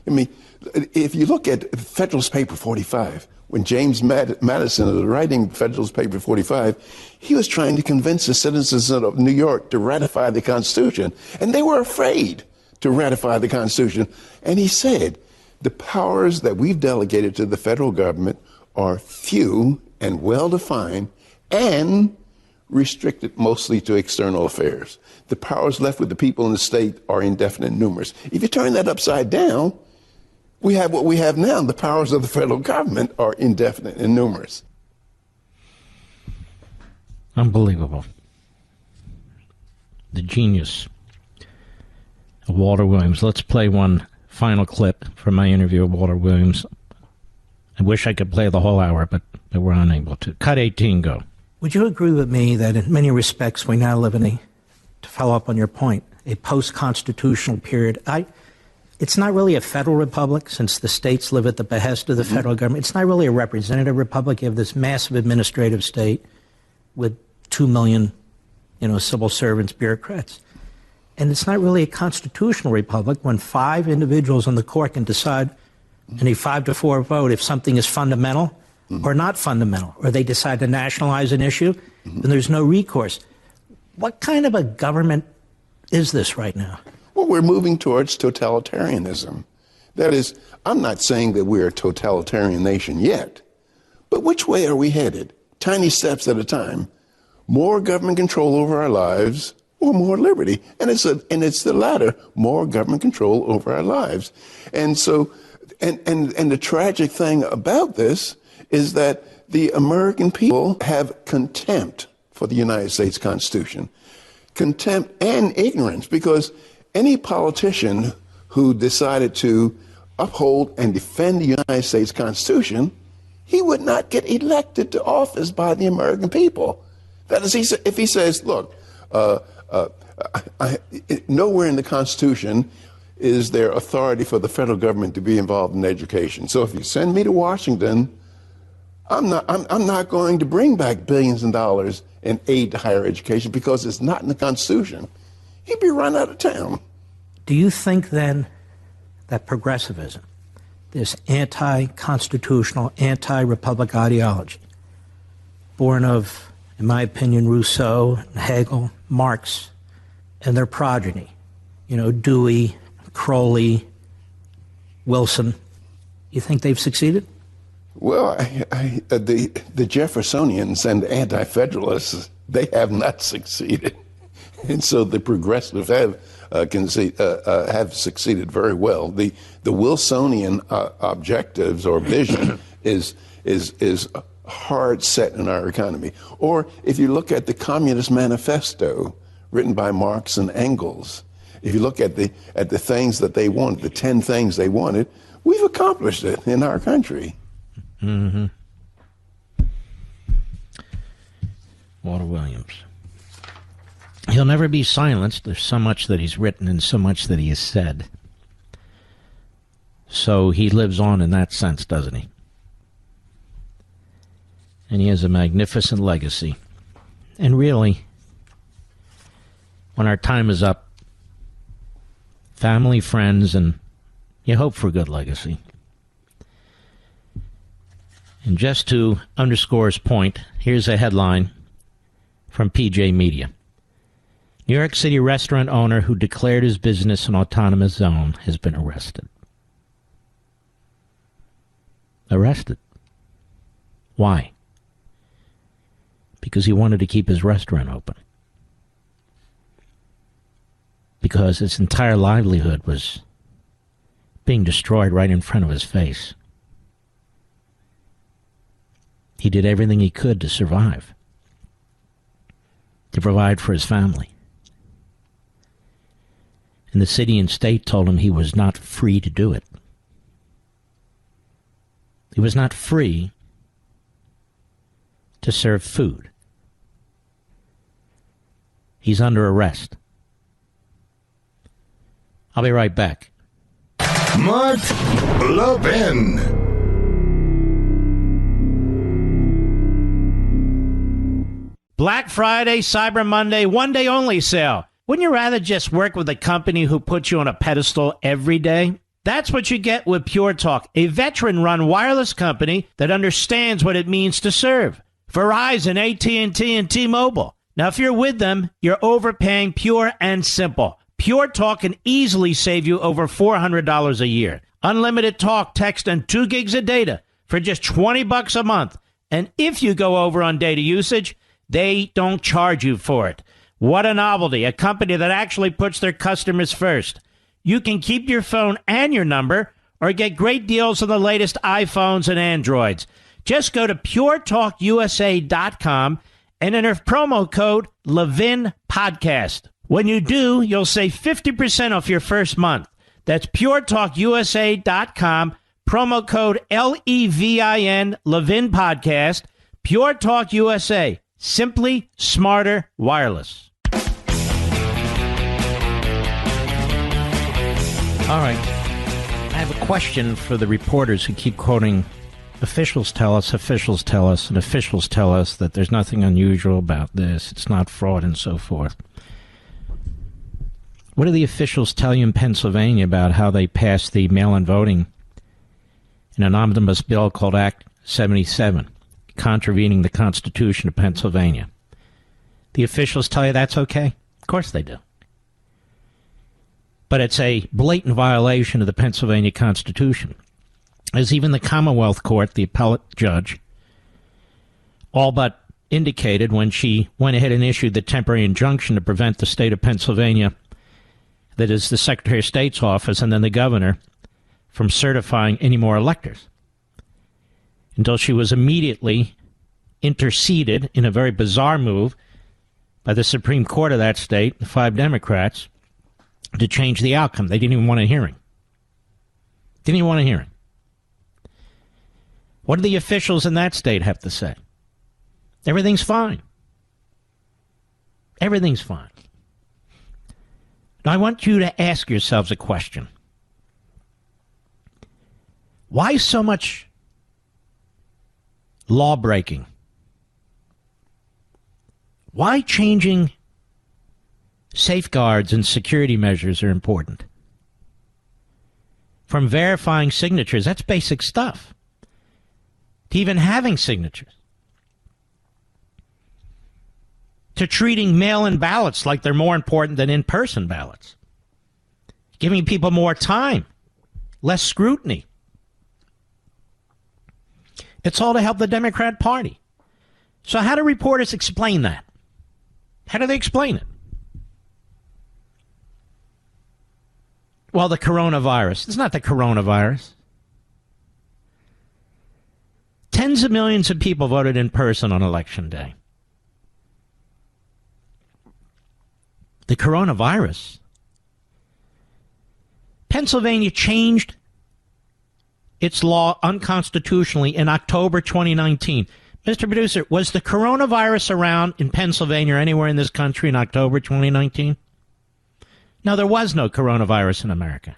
I mean, if you look at Federalist Paper 45, when James Madison was writing Federalist Paper 45, he was trying to convince the citizens of New York to ratify the Constitution, and they were afraid to ratify the Constitution. And he said, the powers that we've delegated to the federal government are few and well-defined and restricted mostly to external affairs. The powers left with the people in the state are indefinite and numerous. If you turn that upside down, we have what we have now. The powers of the federal government are indefinite and numerous. Unbelievable. The genius of Walter Williams. Let's play one final clip from my interview with Walter Williams. I wish I could play the whole hour, but we're unable to. Cut 18, go. Would you agree with me that in many respects we now live in to follow up on your point, a post-constitutional period? It's not really a federal republic, since the states live at the behest of the federal government. It's not really a representative republic. You have this massive administrative state with 2 million, civil servants, bureaucrats. And it's not really a constitutional republic when 5 individuals on the court can decide in a 5-4 vote if something is fundamental or not fundamental, or they decide to nationalize an issue, then there's no recourse. What kind of a government is this right now? Well, we're moving towards totalitarianism. That is, I'm not saying that we're a totalitarian nation yet, but which way are we headed? Tiny steps at a time. More government control over our lives, or more liberty. And it's the latter, more government control over our lives. And so, and the tragic thing about this is that the American people have contempt for the United States Constitution. Contempt and ignorance, because any politician who decided to uphold and defend the United States Constitution, he would not get elected to office by the American people. That is, if he says, look, nowhere in the Constitution is there authority for the federal government to be involved in education. So if you send me to Washington, I'm not going to bring back billions of dollars in aid to higher education because it's not in the Constitution. he'd be run out of town. Do you think then that progressivism, this anti-constitutional, anti-republic ideology, born of, in my opinion, Rousseau, Hegel, Marx, and their progeny, Dewey, Crowley, Wilson, you think they've succeeded? Well, the Jeffersonians and anti-federalists, they have not succeeded. And so the progressives have succeeded very well. The Wilsonian objectives or vision is hard set in our economy. Or if you look at the Communist Manifesto written by Marx and Engels, if you look at the things that they wanted, the 10 things they wanted, we've accomplished it in our country. Mm-hmm. Walter Williams. He'll never be silenced. There's so much that he's written and so much that he has said. So he lives on in that sense, doesn't he? And he has a magnificent legacy. And really, when our time is up, family, friends, and you hope for a good legacy. And just to underscore his point, here's a headline from PJ Media. New York City restaurant owner who declared his business an autonomous zone has been arrested. Arrested. Why? Because he wanted to keep his restaurant open. Because his entire livelihood was being destroyed right in front of his face. He did everything he could to survive, to provide for his family. And the city and state told him he was not free to do it. He was not free to serve food. He's under arrest. I'll be right back. Mark Levin. Black Friday, Cyber Monday, one day only sale. Wouldn't you rather just work with a company who puts you on a pedestal every day? That's what you get with Pure Talk, a veteran-run wireless company that understands what it means to serve. Verizon, AT&T, and T-Mobile. Now, if you're with them, you're overpaying pure and simple. Pure Talk can easily save you over $400 a year. Unlimited talk, text, and 2 gigs of data for just $20 a month. And if you go over on data usage, they don't charge you for it. What a novelty, a company that actually puts their customers first. You can keep your phone and your number or get great deals on the latest iPhones and Androids. Just go to puretalkusa.com and enter promo code Levin Podcast. When you do, you'll save 50% off your first month. That's puretalkusa.com, promo code LEVIN, Levin Podcast. Pure Talk USA, simply smarter wireless. All right. I have a question for the reporters who keep quoting officials tell us, and officials tell us that there's nothing unusual about this. It's not fraud and so forth. What do the officials tell you in Pennsylvania about how they passed the mail-in voting in an omnibus bill called Act 77, contravening the Constitution of Pennsylvania? The officials tell you that's okay? Of course they do. But it's a blatant violation of the Pennsylvania Constitution. As even the Commonwealth Court, the appellate judge, all but indicated when she went ahead and issued the temporary injunction to prevent the state of Pennsylvania, that is the Secretary of State's office and then the governor, from certifying any more electors, until she was immediately interceded in a very bizarre move by the Supreme Court of that state, the 5 Democrats, to change the outcome. They didn't even want a hearing. What do the officials in that state have to say? Everything's fine. Everything's fine. Now, I want you to ask yourselves a question. Why so much law breaking? Why changing Safeguards and security measures are important. From verifying signatures, that's basic stuff, to even having signatures, to treating mail-in ballots like they're more important than in-person ballots, giving people more time, less scrutiny. It's all to help the Democrat Party. So how do reporters explain that? How do they explain it? Well, the coronavirus. It's not the coronavirus. Tens of millions of people voted in person on Election Day. The coronavirus. Pennsylvania changed its law unconstitutionally in October 2019. Mr. Producer, was the coronavirus around in Pennsylvania or anywhere in this country in October 2019? No, there was no coronavirus in America.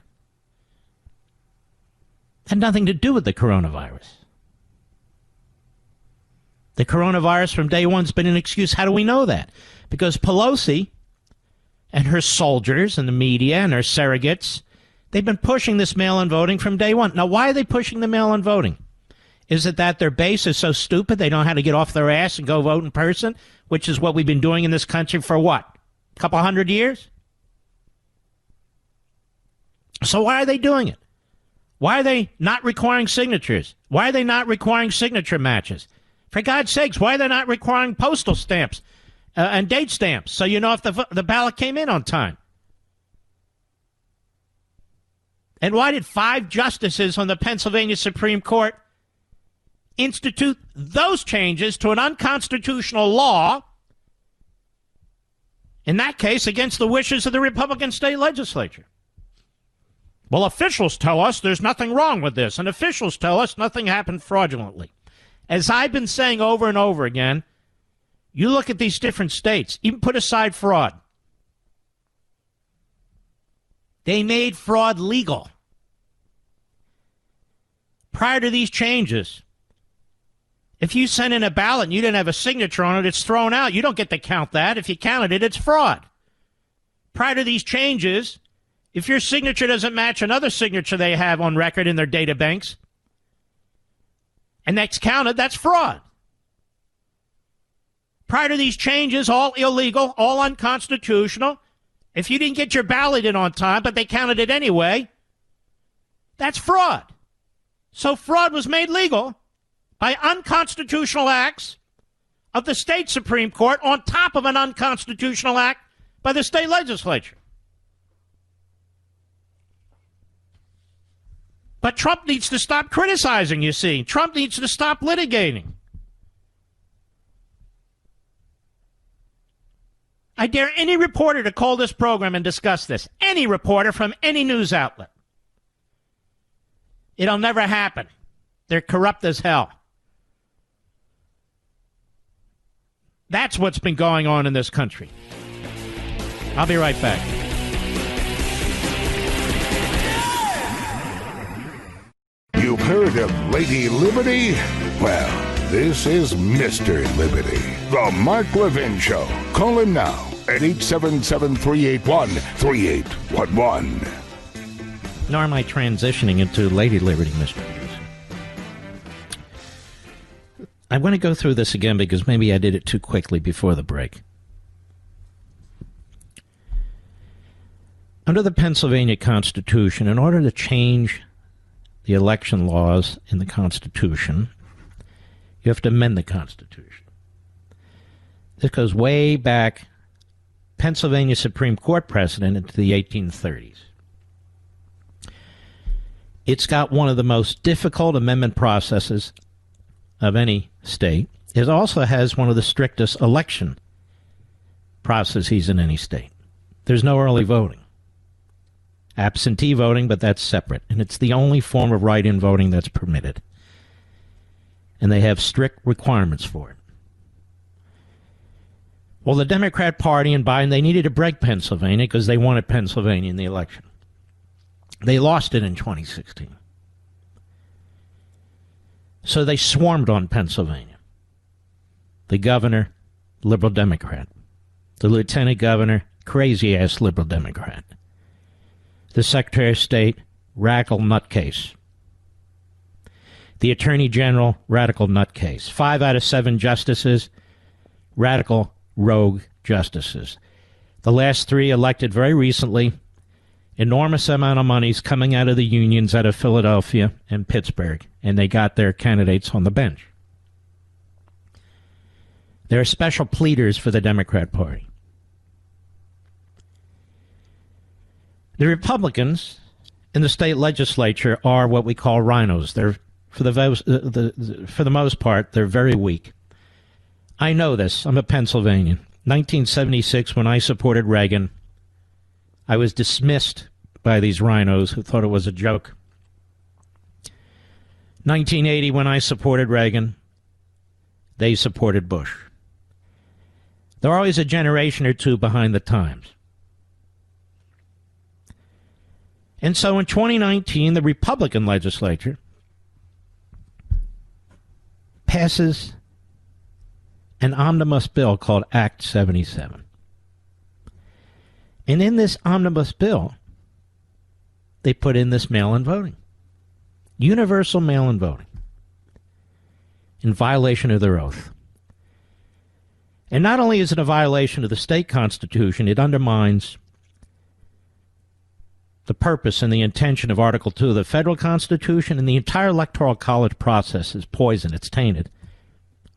It had nothing to do with the coronavirus. The coronavirus from day one's been an excuse. How do we know that? Because Pelosi and her soldiers and the media and her surrogates, they've been pushing this mail-in voting from day one. Now, why are they pushing the mail-in voting? Is it that their base is so stupid they don't know how to get off their ass and go vote in person, which is what we've been doing in this country for what, a couple hundred years? So why are they doing it? Why are they not requiring signatures? Why are they not requiring signature matches? For God's sakes, why are they not requiring postal stamps and date stamps so you know if the ballot came in on time? And why did 5 justices on the Pennsylvania Supreme Court institute those changes to an unconstitutional law, in that case against the wishes of the Republican state legislature? Well, officials tell us there's nothing wrong with this, and officials tell us nothing happened fraudulently. As I've been saying over and over again, you look at these different states, even put aside fraud. They made fraud legal. Prior to these changes, if you send in a ballot and you didn't have a signature on it, it's thrown out. You don't get to count that. If you counted it, it's fraud. Prior to these changes, if your signature doesn't match another signature they have on record in their data banks, and that's counted, that's fraud. Prior to these changes, all illegal, all unconstitutional. If you didn't get your ballot in on time, but they counted it anyway, that's fraud. So fraud was made legal by unconstitutional acts of the state Supreme Court on top of an unconstitutional act by the state legislature. But Trump needs to stop criticizing, you see. Trump needs to stop litigating. I dare any reporter to call this program and discuss this. Any reporter from any news outlet. It'll never happen. They're corrupt as hell. That's what's been going on in this country. I'll be right back. You've heard of Lady Liberty? Well, this is Mr. Liberty, the Mark Levin Show. Call him now at 877-381-3811. Nor am I transitioning into Lady Liberty, Mr. Hughes. I want to go through this again because maybe I did it too quickly before the break. Under the Pennsylvania Constitution, in order to change the election laws in the Constitution, you have to amend the Constitution. This goes way back, Pennsylvania Supreme Court precedent, into the 1830s. It's got one of the most difficult amendment processes of any state. It also has one of the strictest election processes in any state. There's no early voting. Absentee voting, but that's separate. And it's the only form of write-in voting that's permitted. And they have strict requirements for it. Well, the Democrat Party and Biden, they needed to break Pennsylvania because they wanted Pennsylvania in the election. They lost it in 2016. So they swarmed on Pennsylvania. The governor, liberal Democrat. The lieutenant governor, crazy-ass liberal Democrat. The Secretary of State, radical nutcase. The Attorney General, radical nutcase. 5 out of 7 justices, radical rogue justices. The last 3 elected very recently. Enormous amount of money's coming out of the unions out of Philadelphia and Pittsburgh, and they got their candidates on the bench. They're special pleaders for the Democrat Party. The Republicans in the state legislature are what we call rhinos. They're, for the most part, they're very weak. I know this. I'm a Pennsylvanian. 1976, when I supported Reagan, I was dismissed by these rhinos who thought it was a joke. 1980, when I supported Reagan, they supported Bush. They're always a generation or two behind the times. And so in 2019, the Republican legislature passes an omnibus bill called Act 77. And in this omnibus bill, they put in this mail-in voting. Universal mail-in voting. In violation of their oath. And not only is it a violation of the state constitution, it undermines the purpose and the intention of Article 2 of the federal constitution, and the entire Electoral College process is poison. It's tainted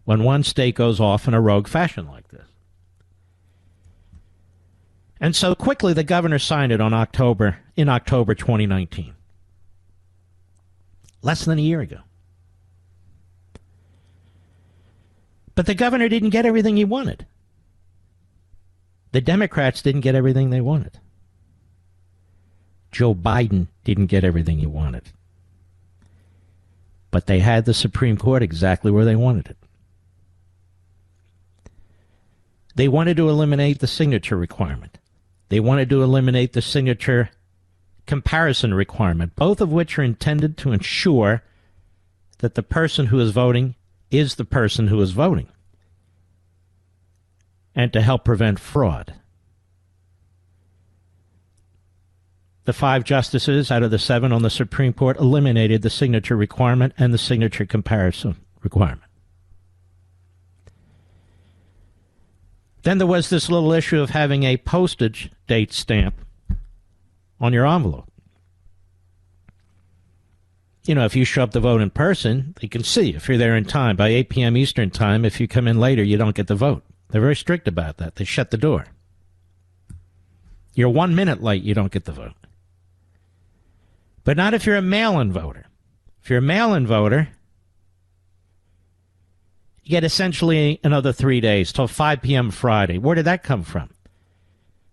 when one state goes off in a rogue fashion like this. And so quickly the governor signed it in October 2019. Less than a year ago. But the governor didn't get everything he wanted. The Democrats didn't get everything they wanted. Joe Biden didn't get everything he wanted. But they had the Supreme Court exactly where they wanted it. They wanted to eliminate the signature requirement. They wanted to eliminate the signature comparison requirement, both of which are intended to ensure that the person who is voting is the person who is voting, and to help prevent fraud. The 5 justices out of the 7 on the Supreme Court eliminated the signature requirement and the signature comparison requirement. Then there was this little issue of having a postage date stamp on your envelope. You know, if you show up to vote in person, they can see if you're there in time. By 8 p.m. Eastern time, if you come in later, you don't get the vote. They're very strict about that. They shut the door. You're 1 minute late, you don't get the vote. But not if you're a mail-in voter. If you're a mail-in voter, you get essentially another 3 days till 5 p.m. Friday. Where did that come from?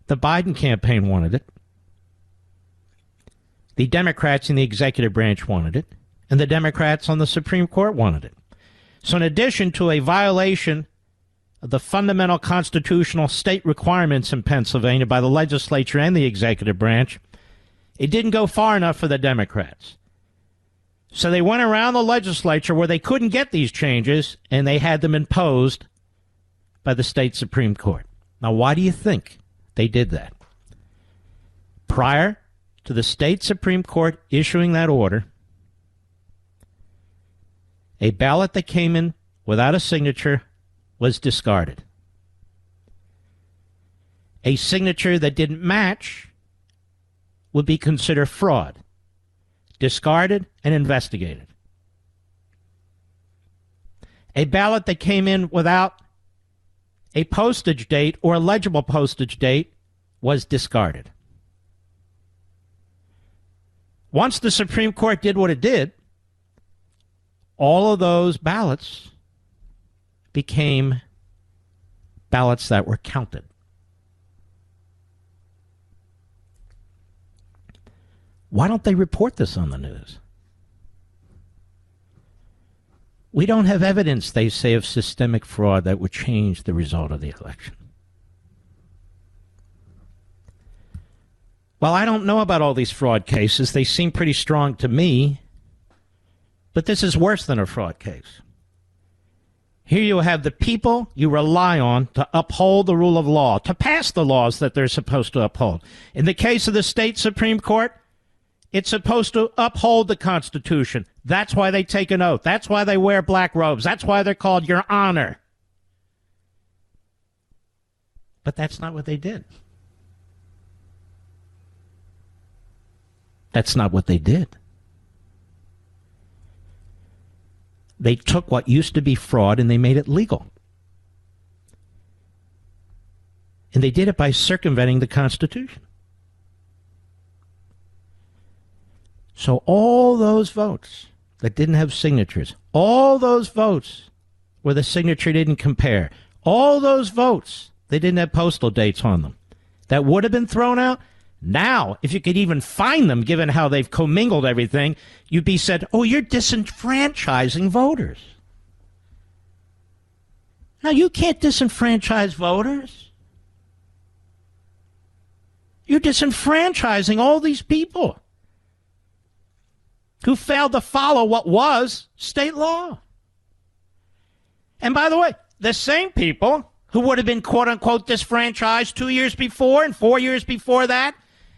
The Biden campaign wanted it. The Democrats in the executive branch wanted it. And the Democrats on the Supreme Court wanted it. So in addition to a violation of the fundamental constitutional state requirements in Pennsylvania by the legislature and the executive branch, it didn't go far enough for the Democrats. So they went around the legislature where they couldn't get these changes, and they had them imposed by the state Supreme Court. Now, why do you think they did that? Prior to the state Supreme Court issuing that order, a ballot that came in without a signature was discarded. A signature that didn't match would be considered fraud, discarded, and investigated. A ballot that came in without a postage date or a legible postage date was discarded. Once the Supreme Court did what it did, all of those ballots became ballots that were counted. Why don't they report this on the news? We don't have evidence, they say, of systemic fraud that would change the result of the election. Well, I don't know about all these fraud cases. They seem pretty strong to me. But this is worse than a fraud case. Here you have the people you rely on to uphold the rule of law, to pass the laws that they're supposed to uphold. In the case of the state Supreme Court, it's supposed to uphold the Constitution. That's why they take an oath. That's why they wear black robes. That's why they're called Your Honor. But that's not what they did. That's not what they did. They took what used to be fraud and they made it legal. And they did it by circumventing the Constitution. So all those votes that didn't have signatures, all those votes where the signature didn't compare, all those votes, they didn't have postal dates on them, that would have been thrown out. Now, if you could even find them, given how they've commingled everything, you'd be said, oh, you're disenfranchising voters. Now, you can't disenfranchise voters. You're disenfranchising all these people who failed to follow what was state law. And by the way, the same people who would have been, quote-unquote, disfranchised 2 years before and 4 years before that,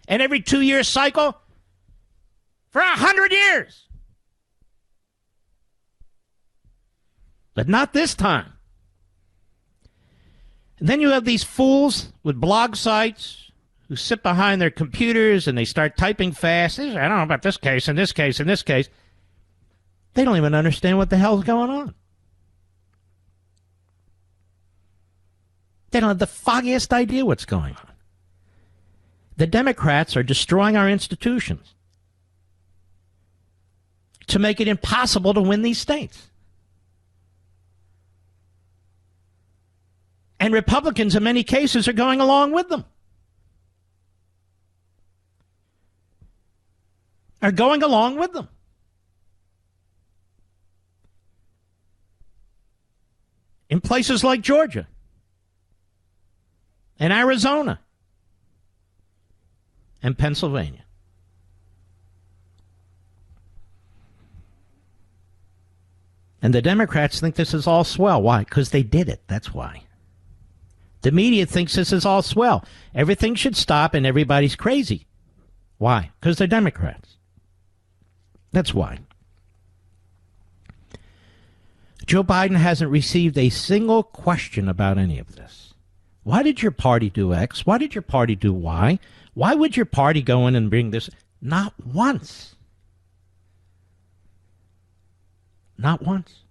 and every 2-year cycle for 100 years. But not this time. And then you have these fools with blog sites who sit behind their computers and they start typing fast. I don't know about this case and this case and this case. They don't even understand what the hell's going on. They don't have the foggiest idea what's going on. The Democrats are destroying our institutions to make it impossible to win these states. And Republicans, in many cases, are going along with them. Are going along with them. In places like Georgia and Arizona and Pennsylvania. And the Democrats think this is all swell. Why? Because they did it. That's why. The media thinks this is all swell. Everything should stop and everybody's crazy. Why? Because they're Democrats. That's why. Joe Biden hasn't received a single question about any of this. Why did your party do X? Why did your party do Y? Why would your party go in and bring this? Not once. Not once.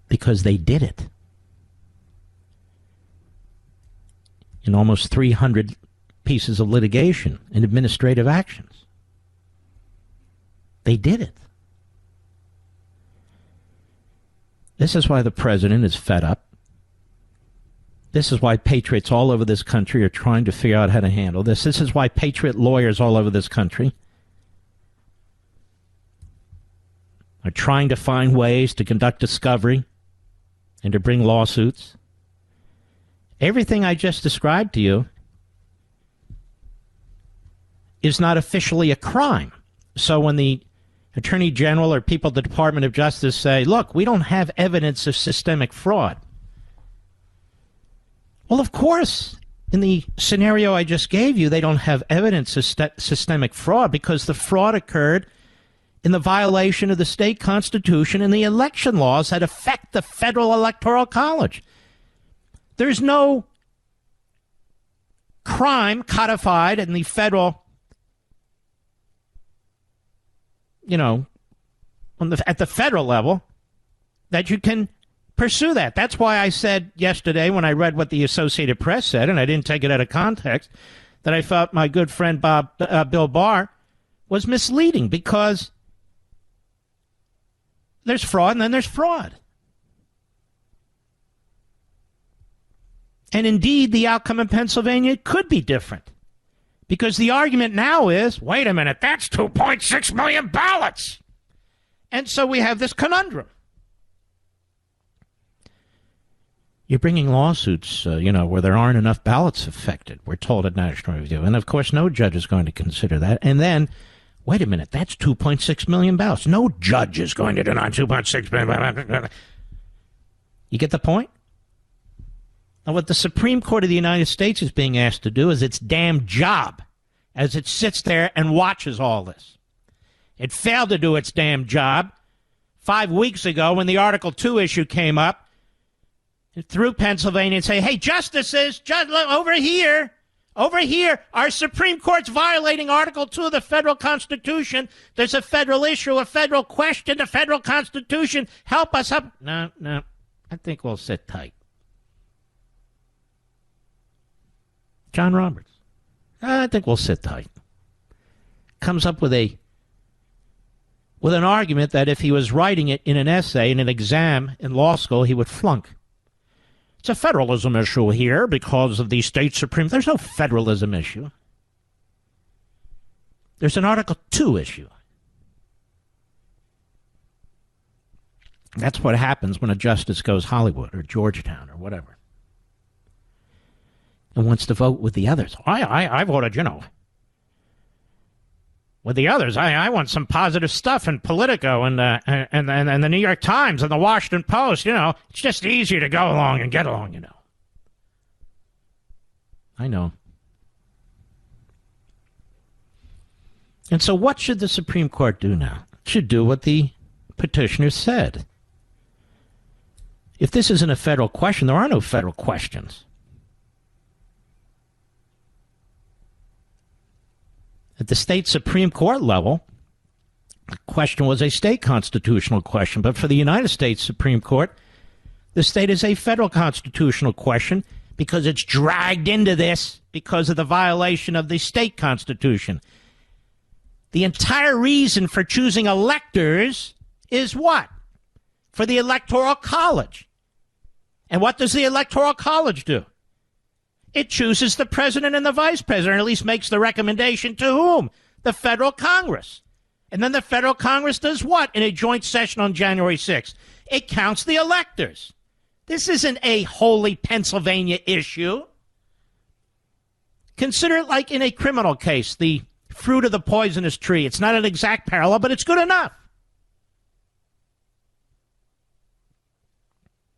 Because they did it. In almost 300 pieces of litigation and administrative actions. They did it. This is why the president is fed up. This is why patriots all over this country are trying to figure out how to handle this. This is why patriot lawyers all over this country are trying to find ways to conduct discovery and to bring lawsuits. Everything I just described to you is not officially a crime. So when the Attorney General or people at the Department of Justice say, look, we don't have evidence of systemic fraud. Well, of course, in the scenario I just gave you, they don't have evidence of systemic fraud because the fraud occurred in the violation of the state constitution and the election laws that affect the federal Electoral College. There's no crime codified in the federal, at the federal level that you can pursue that. That's why I said yesterday when I read what the Associated Press said, and I didn't take it out of context, that I felt my good friend Bill Barr was misleading because there's fraud and then there's fraud. And indeed, the outcome in Pennsylvania could be different. Because the argument now is, wait a minute, that's 2.6 million ballots. And so we have this conundrum. You're bringing lawsuits, where there aren't enough ballots affected, we're told at National Review. And, of course, no judge is going to consider that. And then Wait a minute, that's 2.6 million ballots. No judge is going to deny 2.6 million. You get the point? Now, what the Supreme Court of the United States is being asked to do is its damn job as it sits there and watches all this. It failed to do its damn job 5 weeks ago when the Article 2 issue came up through Pennsylvania and say, hey, justices, over here, our Supreme Court's violating Article 2 of the federal Constitution. There's a federal issue, a federal question, the federal Constitution. Help us up. No, I think we'll sit tight. John Roberts, I think we'll sit tight. Comes up with an argument that if he was writing it in an essay in an exam in law school, he would flunk. It's a federalism issue here because of the state supreme. There's no federalism issue. There's an Article 2 issue. That's what happens when a justice goes Hollywood or Georgetown or whatever and wants to vote with the others. I voted, with the others. I want some positive stuff in Politico and the New York Times and the Washington Post. It's just easier to go along and get along, I know. And so what should the Supreme Court do now? It should do what the petitioner said. If this isn't a federal question, there are no federal questions. At the state Supreme Court level, the question was a state constitutional question. But for the United States Supreme Court, the state is a federal constitutional question because it's dragged into this because of the violation of the state constitution. The entire reason for choosing electors is what? For the Electoral College. And what does the Electoral College do? It chooses the president and the vice president, or at least makes the recommendation to whom? The federal Congress. And then the federal Congress does what in a joint session on January 6th? It counts the electors. This isn't a wholly Pennsylvania issue. Consider it like in a criminal case, the fruit of the poisonous tree. It's not an exact parallel, but it's good enough.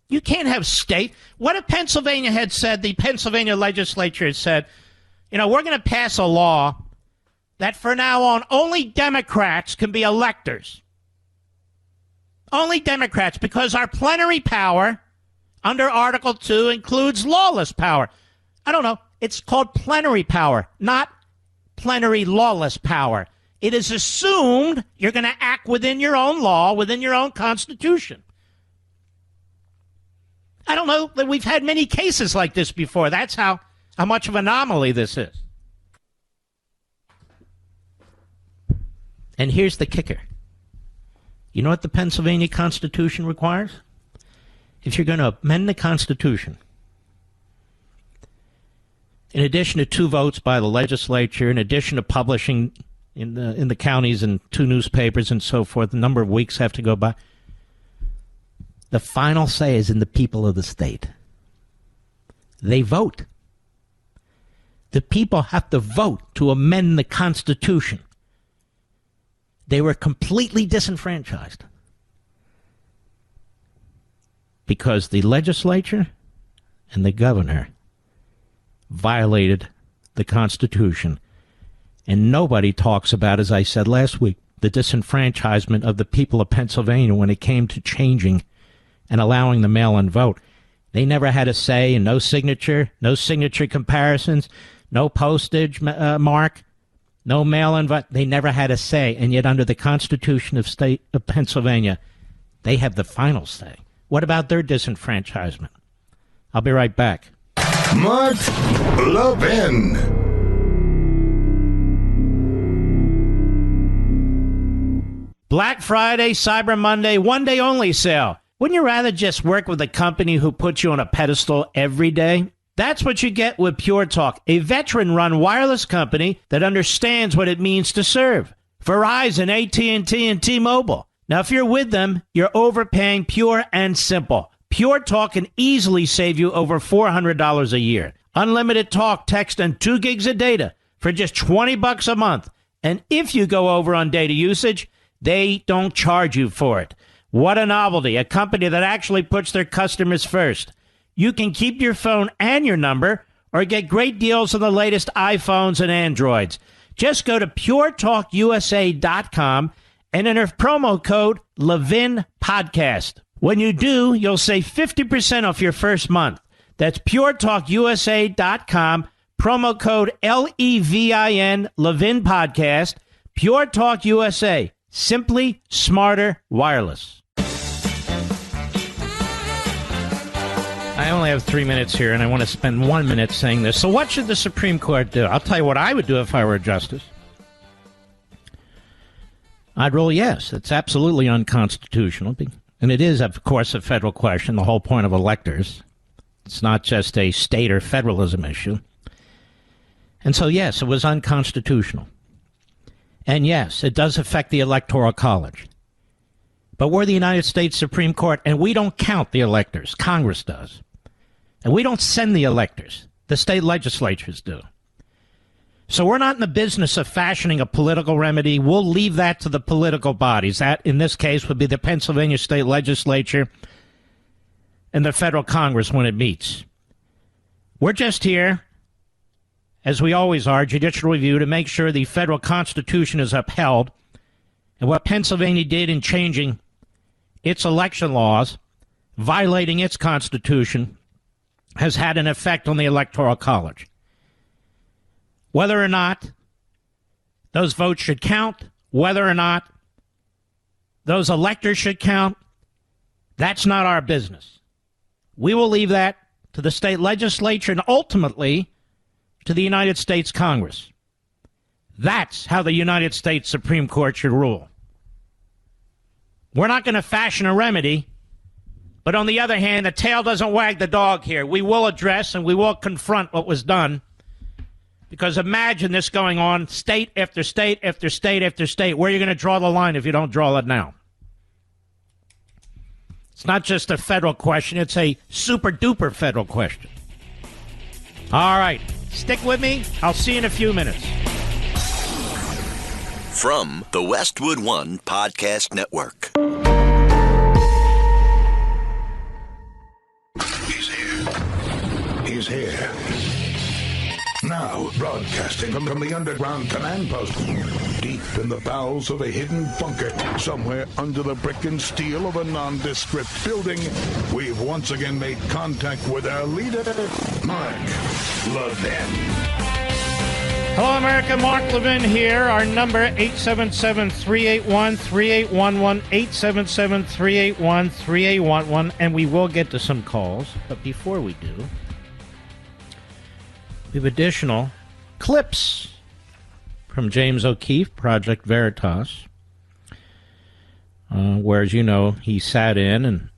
You can't have state. What if Pennsylvania had said, the Pennsylvania legislature had said, we're going to pass a law that for now on only Democrats can be electors. Only Democrats, because our plenary power under Article 2 includes lawless power. I don't know. It's called plenary power, not plenary lawless power. It is assumed you're going to act within your own law, within your own constitution. I don't know that we've had many cases like this before. That's how much of an anomaly this is. And here's the kicker. You know what the Pennsylvania Constitution requires? If you're going to amend the Constitution, in addition to 2 votes by the legislature, in addition to publishing in the counties and 2 newspapers and so forth, a number of weeks have to go by. The final say is in the people of the state. They vote. The people have to vote to amend the Constitution. They were completely disenfranchised because the legislature and the governor violated the Constitution. And nobody talks about, as I said last week, the disenfranchisement of the people of Pennsylvania when it came to changing and allowing the mail-in vote. They never had a say, and no signature comparisons, no postage mark, no mail-in vote. They never had a say, and yet under the Constitution of State of Pennsylvania, they have the final say. What about their disenfranchisement? I'll be right back. Mark Levin. Black Friday, Cyber Monday, one-day only sale. Wouldn't you rather just work with a company who puts you on a pedestal every day? That's what you get with Pure Talk, a veteran-run wireless company that understands what it means to serve. Verizon, AT&T, and T-Mobile. Now, if you're with them, you're overpaying pure and simple. Pure Talk can easily save you over $400 a year. Unlimited talk, text, and 2 gigs of data for just $20 a month. And if you go over on data usage, they don't charge you for it. What a novelty, a company that actually puts their customers first. You can keep your phone and your number or get great deals on the latest iPhones and Androids. Just go to puretalkusa.com and enter promo code Levin Podcast. When you do, you'll save 50% off your first month. That's puretalkusa.com, promo code LEVIN, Levin Podcast. Pure Talk USA, simply smarter wireless. I only have 3 minutes here, and I want to spend 1 minute saying this. So what should the Supreme Court do? I'll tell you what I would do if I were a justice. I'd rule yes. It's absolutely unconstitutional. And it is, of course, a federal question, the whole point of electors. It's not just a state or federalism issue. And so, yes, it was unconstitutional. And yes, it does affect the Electoral College. But we're the United States Supreme Court, and we don't count the electors. Congress does. And we don't send the electors. The state legislatures do. So we're not in the business of fashioning a political remedy. We'll leave that to the political bodies. That, in this case, would be the Pennsylvania state legislature and the federal Congress when it meets. We're just here, as we always are, judicial review, to make sure the federal Constitution is upheld. And what Pennsylvania did in changing its election laws, violating its Constitution, has had an effect on the Electoral College. Whether or not those votes should count, whether or not those electors should count, that's not our business. We will leave that to the state legislature and ultimately to the United States Congress. That's how the United States Supreme Court should rule. We're not going to fashion a remedy, but on the other hand, the tail doesn't wag the dog here. We will address and we will confront what was done, because imagine this going on state after state after state after state. Where are you going to draw the line if you don't draw it now? It's not just a federal question. It's a super-duper federal question. All right. Stick with me. I'll see you in a few minutes. From the Westwood One Podcast Network. He's here. He's here. Now, broadcasting from the underground command post, deep in the bowels of a hidden bunker, somewhere under the brick and steel of a nondescript building, we've once again made contact with our leader, Mark Levin. Hello, America. Mark Levin here. Our number, 877-381-3811, 877-381-3811, and we will get to some calls. But before we do, we have additional clips from James O'Keefe, Project Veritas, where, as you know, he sat in, and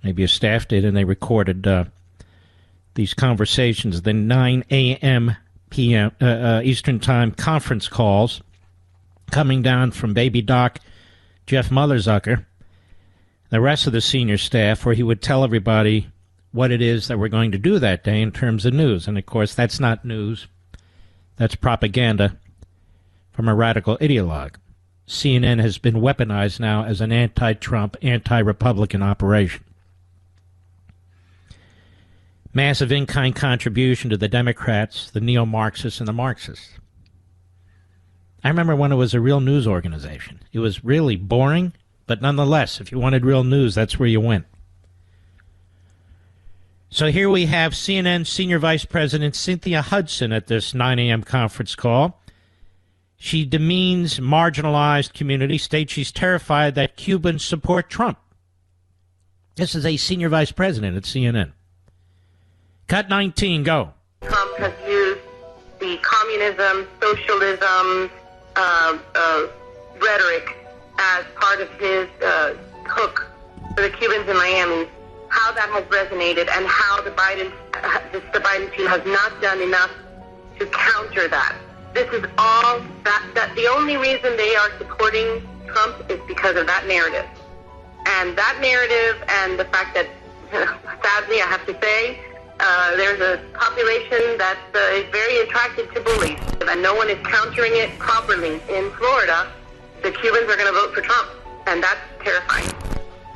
maybe his staff did, and they recorded these conversations, the 9 a.m. p.m. Eastern Time conference calls coming down from baby doc Jeff Zucker, the rest of the senior staff, where he would tell everybody what it is that we're going to do that day in terms of news. And, of course, that's not news. That's propaganda from a radical ideologue. CNN has been weaponized now as an anti-Trump, anti-Republican operation. Massive in-kind contribution to the Democrats, the neo-Marxists, and the Marxists. I remember when it was a real news organization. It was really boring, but nonetheless, if you wanted real news, that's where you went. So here we have CNN Senior Vice President Cynthia Hudson at this 9 a.m. conference call. She demeans marginalized communities, states she's terrified that Cubans support Trump. This is a Senior Vice President at CNN. Cut 19, go. Trump has used the communism, socialism rhetoric as part of his hook for the Cubans in Miami. How that has resonated and how the Biden team has not done enough to counter that. This is all that the only reason they are supporting Trump is because of that narrative. And that narrative and the fact that, sadly, I have to say, There's a population that's very attracted to bullies, and no one is countering it properly. In Florida, the Cubans are going to vote for Trump, and that's terrifying.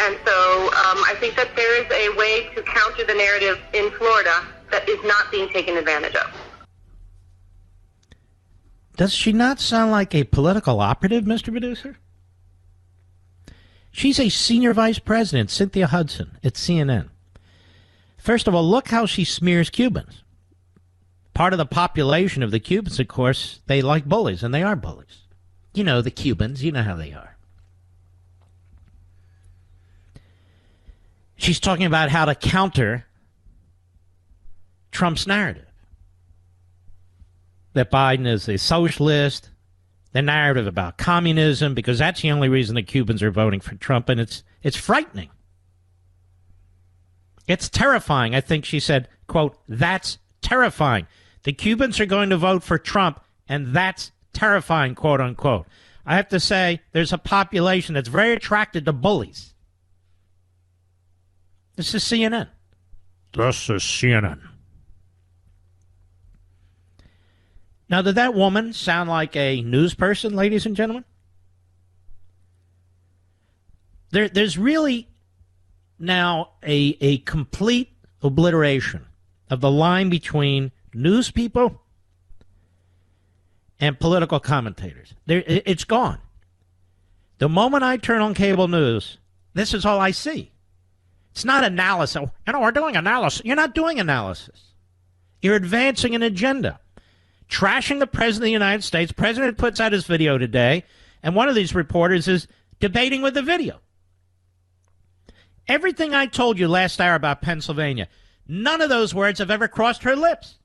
And so I think that there is a way to counter the narrative in Florida that is not being taken advantage of. Does she not sound like a political operative, Mr. Producer? She's a senior vice president, Cynthia Hudson, at CNN. First of all, look how she smears Cubans. Part of the population of the Cubans, of course, they like bullies, and they are bullies. You know, the Cubans, you know how they are. She's talking about how to counter Trump's narrative. That Biden is a socialist, the narrative about communism, because that's the only reason the Cubans are voting for Trump, and it's frightening. It's terrifying. I think she said, quote, "That's terrifying. The Cubans are going to vote for Trump, and that's terrifying," quote unquote. I have to say, there's a population that's very attracted to bullies. This is CNN. This is CNN. Now, did that woman sound like a news person, ladies and gentlemen? There's really now a complete obliteration of the line between news people and political commentators. It's gone. The moment I turn on cable news, this is all I see. It's not analysis. You know, we're doing analysis. You're not doing analysis. You're advancing an agenda. Trashing the President of the United States. President puts out his video today, and one of these reporters is debating with the video. Everything I told you last hour about Pennsylvania, none of those words have ever crossed her lips.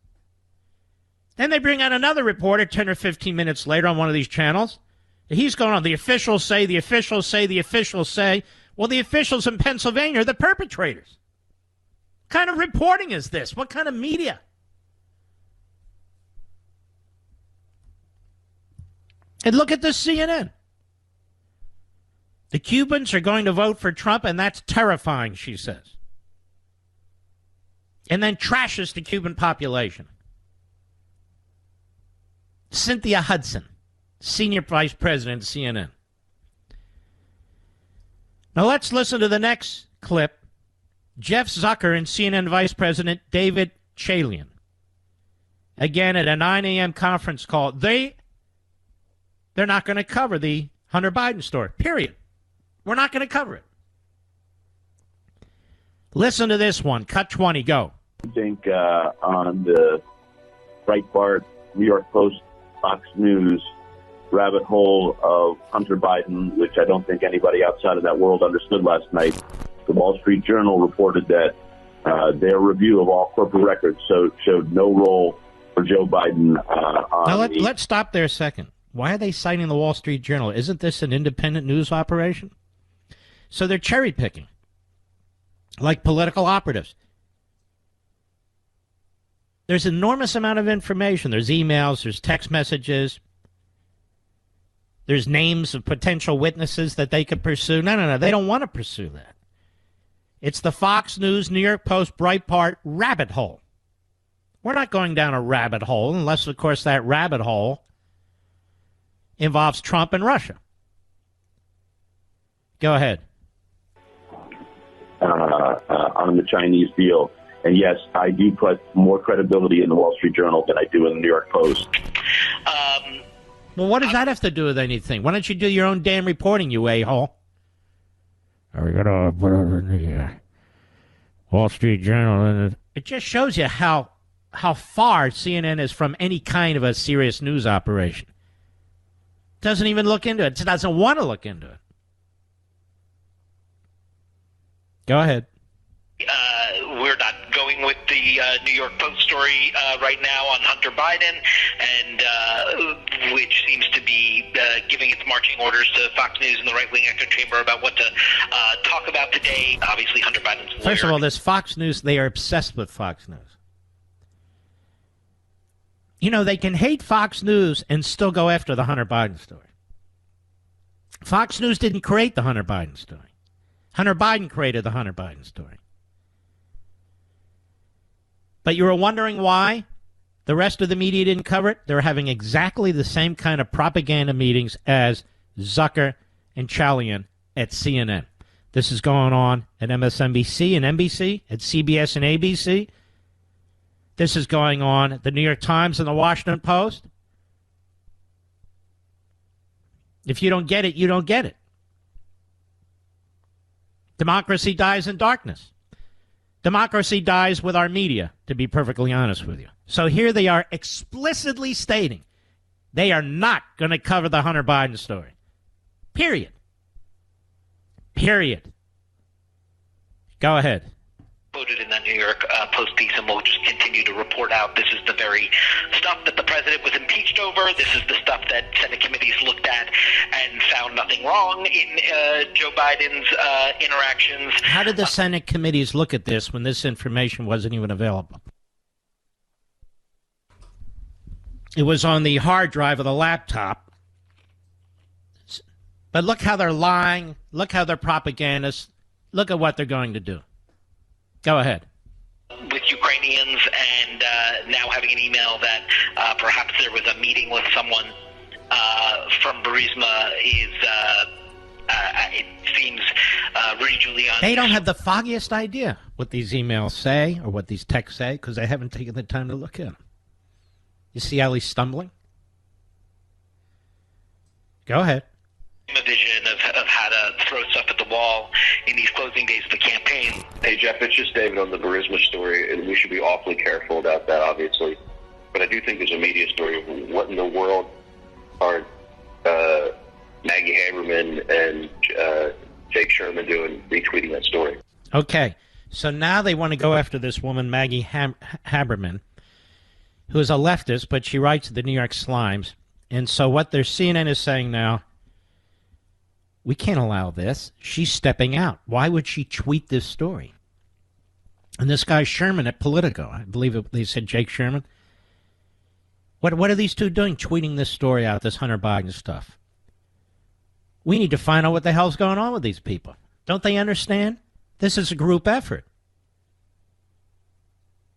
Then they bring out another reporter 10 or 15 minutes later on one of these channels. He's going on, the officials say, the officials say, the officials say. Well, the officials in Pennsylvania are the perpetrators. What kind of reporting is this? What kind of media? And look at this CNN. The Cubans are going to vote for Trump, and that's terrifying, she says. And then trashes the Cuban population. Cynthia Hudson, senior vice president of CNN. Now let's listen to the next clip. Jeff Zucker and CNN vice president David Chalian. Again, at a 9 a.m. conference call. They're not going to cover the Hunter Biden story, period. We're not going to cover it. Listen to this one. Cut 20, go. I think on the Breitbart, New York Post, Fox News rabbit hole of Hunter Biden, which I don't think anybody outside of that world understood last night, the Wall Street Journal reported that their review of all corporate records showed no role for Joe Biden. Now let's stop there a second. Why are they citing the Wall Street Journal? Isn't this an independent news operation? So they're cherry picking, like political operatives. There's an enormous amount of information. There's emails, there's text messages, there's names of potential witnesses that they could pursue. No, they don't want to pursue that. It's the Fox News, New York Post, Breitbart rabbit hole. We're not going down a rabbit hole unless, of course, that rabbit hole involves Trump and Russia. Go ahead. On the Chinese deal. And yes, I do put more credibility in the Wall Street Journal than I do in the New York Post. Well, what does that have to do with anything? Why don't you do your own damn reporting, you a-hole? Are we going to put it in the Wall Street Journal? It just shows you how far CNN is from any kind of a serious news operation. Doesn't even look into it. It doesn't want to look into it. Go ahead. We're not going with the New York Post story right now on Hunter Biden, and which seems to be giving its marching orders to Fox News and the right-wing echo chamber about what to talk about today. Obviously, Hunter Biden's lawyer. First of all, this Fox News, they are obsessed with Fox News. You know, they can hate Fox News and still go after the Hunter Biden story. Fox News didn't create the Hunter Biden story. Hunter Biden created the Hunter Biden story. But you were wondering why the rest of the media didn't cover it? They're having exactly the same kind of propaganda meetings as Zucker and Chalian at CNN. This is going on at MSNBC and NBC, at CBS and ABC. This is going on at the New York Times and the Washington Post. If you don't get it, you don't get it. Democracy dies in darkness. Democracy dies with our media, to be perfectly honest with you. So here they are explicitly stating they are not going to cover the Hunter Biden story. Period. Period. Go ahead. Quoted in that New York Post piece, and we'll just continue to report out. This is the very stuff that the president was impeached over. This is the stuff that Senate committees looked at and found nothing wrong in Joe Biden's interactions. How did the Senate committees look at this when this information wasn't even available? It was on the hard drive of the laptop. But look how they're lying. Look how they're propagandists. Look at what they're going to do. Go ahead. With Ukrainians, and now having an email that perhaps there was a meeting with someone from Burisma it seems Rudy Giuliani. They don't have the foggiest idea what these emails say or what these texts say because they haven't taken the time to look at them. You see how he's stumbling? Go ahead. A vision of how to throw stuff at the wall in these closing days of the campaign. Hey, Jeff, it's just David on the Burisma story, and we should be awfully careful about that, obviously. But I do think there's a media story of what in the world are Maggie Haberman and Jake Sherman doing, retweeting that story. Okay, so now they want to go after this woman, Maggie Haberman, who is a leftist, but she writes at the New York Slimes. And so what their CNN is saying now, we can't allow this. She's stepping out. Why would she tweet this story? And this guy Sherman at Politico, I believe they said Jake Sherman. What are these two doing, tweeting this story out, this Hunter Biden stuff? We need to find out what the hell's going on with these people. Don't they understand? This is a group effort.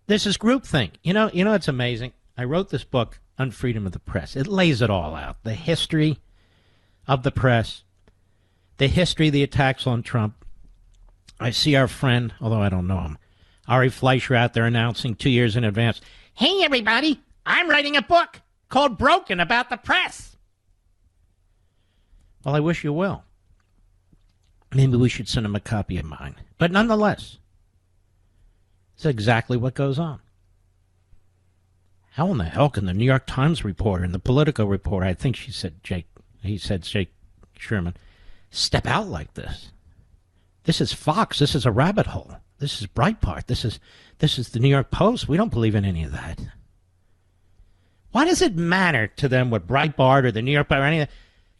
This is groupthink. You know, it's amazing. I wrote this book on freedom of the press. It lays it all out. The history of the press. The history of the attacks on Trump. I see our friend, although I don't know him, Ari Fleischer out there announcing 2 years in advance, hey, everybody, I'm writing a book called Broken about the press. Well, I wish you well. Maybe we should send him a copy of mine. But nonetheless, it's exactly what goes on. How in the hell can the New York Times reporter and the Politico reporter, I think he said Jake Sherman, step out like this? This is Fox. This is a rabbit hole. This is Breitbart. This is the New York Post. We don't believe in any of that. Why does it matter to them what Breitbart or the New York Post or any of that?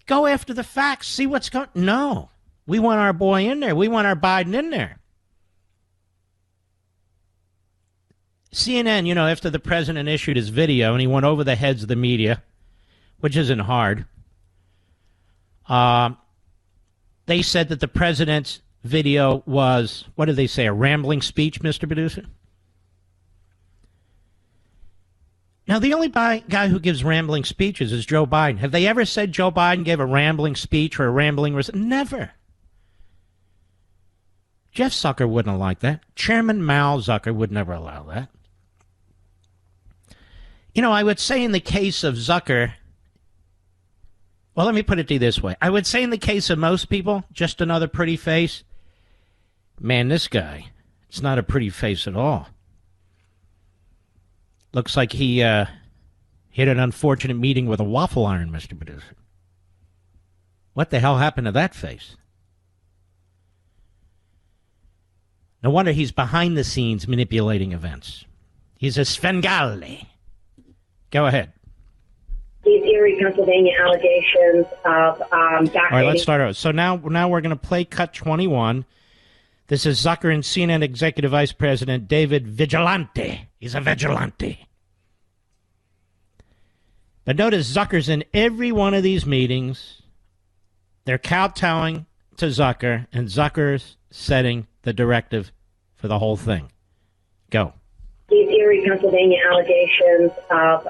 Go after the facts. See what's going. No, we want our boy in there. We want our Biden in there. CNN, after the president issued his video and he went over the heads of the media, which isn't hard. They said that the president's video was, what did they say, a rambling speech, Mr. Producer? Now, the only guy who gives rambling speeches is Joe Biden. Have they ever said Joe Biden gave a rambling speech or a rambling... Never. Jeff Zucker wouldn't have liked that. Chairman Mao Zucker would never allow that. I would say in the case of Zucker... Well, let me put it to you this way. I would say in the case of most people, just another pretty face. Man, this guy, it's not a pretty face at all. Looks like he had an unfortunate meeting with a waffle iron, Mr. Producer. What the hell happened to that face? No wonder he's behind the scenes manipulating events. He's a Svengali. Go ahead. These Erie, Pennsylvania allegations of backdating. All right, let's start over. So now we're going to play cut 21. This is Zucker and CNN Executive Vice President David Vigilante. He's a vigilante. But notice Zucker's in every one of these meetings. They're kowtowing to Zucker, and Zucker's setting the directive for the whole thing. Go. These Erie, Pennsylvania allegations of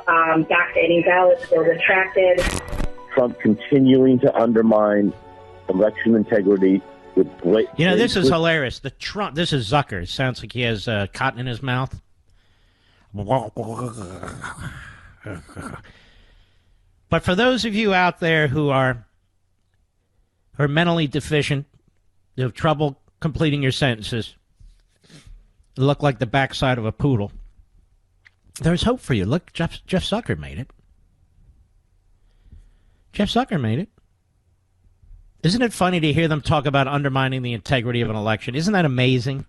backdating ballots were retracted. Trump continuing to undermine election integrity with this is hilarious. This is Zucker. It sounds like he has cotton in his mouth. But for those of you out there who are mentally deficient, you have trouble completing your sentences, you look like the backside of a poodle, there's hope for you. Look, Jeff Zucker made it. Jeff Zucker made it. Isn't it funny to hear them talk about undermining the integrity of an election? Isn't that amazing?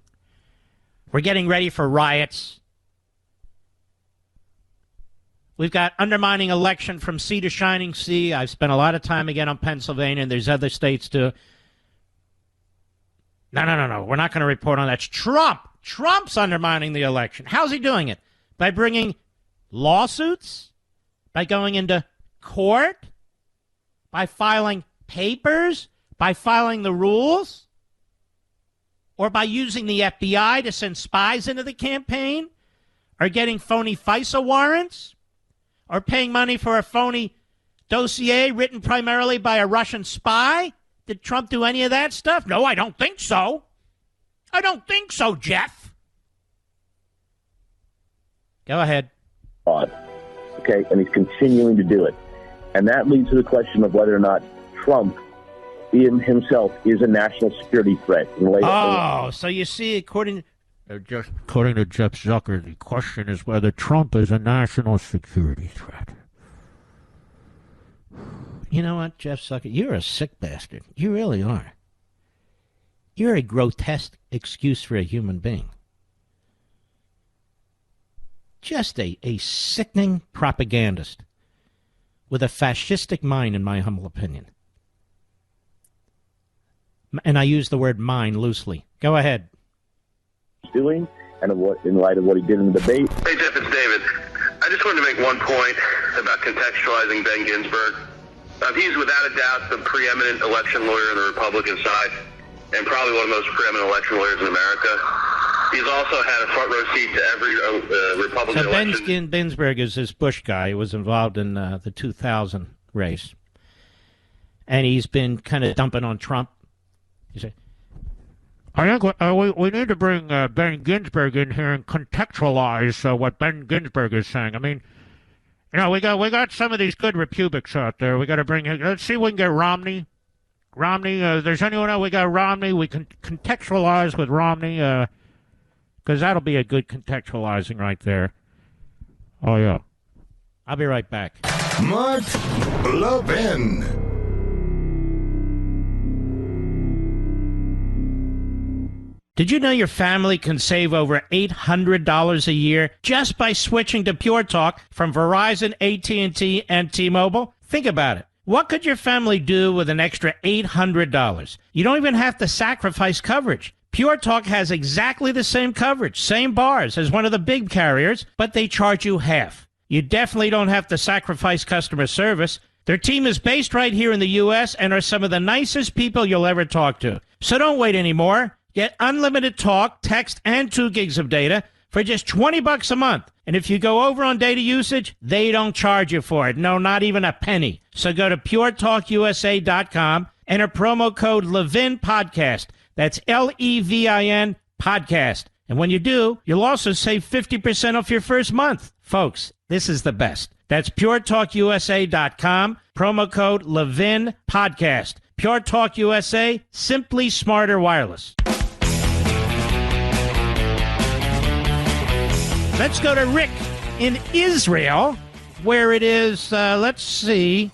We're getting ready for riots. We've got undermining election from sea to shining sea. I've spent a lot of time again on Pennsylvania, and there's other states too. No. We're not going to report on that. It's Trump. Trump's undermining the election. How's he doing it? By bringing lawsuits? By going into court? By filing papers? By filing the rules? Or by using the FBI to send spies into the campaign? Or getting phony FISA warrants? Or paying money for a phony dossier written primarily by a Russian spy? Did Trump do any of that stuff? No, I don't think so. I don't think so, Jeff. Go ahead. Okay, and he's continuing to do it. And that leads to the question of whether or not Trump himself is a national security threat. So you see, according to Jeff Zucker, the question is whether Trump is a national security threat. You know what, Jeff Zucker? You're a sick bastard. You really are. You're a grotesque excuse for a human being. Just a sickening propagandist with a fascistic mind, in my humble opinion. And I use the word mind loosely. Go ahead. Doing, and in light of what he did in the debate. Hey, Jeff, it's David. I just wanted to make one point about contextualizing Ben Ginsburg. He's without a doubt the preeminent election lawyer on the Republican side, and probably one of the most preeminent election lawyers in America. He's also had a front row seat to every Republican election. Ben Ginsburg is this Bush guy who was involved in the 2000 race. And he's been kind of dumping on Trump. He said, I think we need to bring Ben Ginsburg in here and contextualize what Ben Ginsburg is saying. I mean, we got some of these good Republics out there. We got to bring in. Let's see if we can get Romney. There's anyone else? We got Romney. We can contextualize with Romney, because that'll be a good contextualizing right there. Oh, yeah. I'll be right back. Mark Levin. Did you know your family can save over $800 a year just by switching to Pure Talk from Verizon, AT&T, and T-Mobile? Think about it. What could your family do with an extra $800? You don't even have to sacrifice coverage. Pure Talk has exactly the same coverage, same bars as one of the big carriers, but they charge you half. You definitely don't have to sacrifice customer service. Their team is based right here in the U.S. and are some of the nicest people you'll ever talk to. So don't wait anymore. Get unlimited talk, text, and 2 gigs of data for just $20 a month. And if you go over on data usage, they don't charge you for it. No, not even a penny. So go to puretalkusa.com, enter promo code Levin Podcast. That's Levin Podcast. And when you do, you'll also save 50% off your first month. Folks, this is the best. That's puretalkusa.com, promo code Levin Podcast. Pure Talk USA, simply smarter wireless. Let's go to Rick in Israel, where it is, let's see.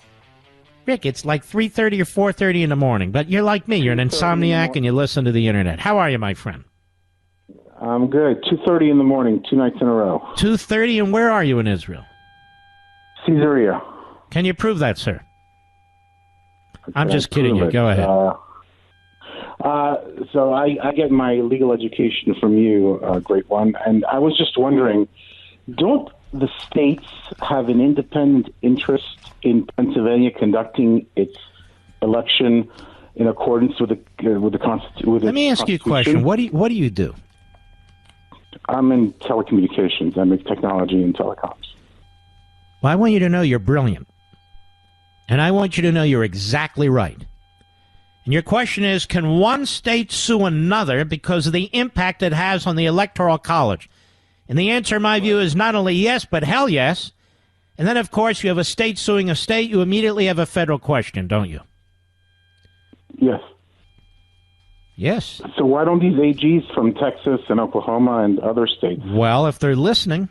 Rick, it's like 3:30 or 4:30 in the morning, but you're like me. You're an insomniac and you listen to the internet. How are you, my friend? I'm good. 2:30 in the morning, 2 nights in a row. 2:30, and where are you in Israel? Caesarea. Can you prove that, sir? I'm just kidding you. Go ahead. So I get my legal education from you, great one, and I was just wondering, don't the states have an independent interest in Pennsylvania conducting its election in accordance with the Constitution? Let me ask you a question. What do you do? I'm in telecommunications. I make technology and telecoms. Well, I want you to know you're brilliant. And I want you to know you're exactly right. And your question is, can one state sue another because of the impact it has on the Electoral College? And the answer, in my view, is not only yes, but hell yes. And then, of course, you have a state suing a state. You immediately have a federal question, don't you? Yes. Yes. So why don't these AGs from Texas and Oklahoma and other states? Well, if they're listening,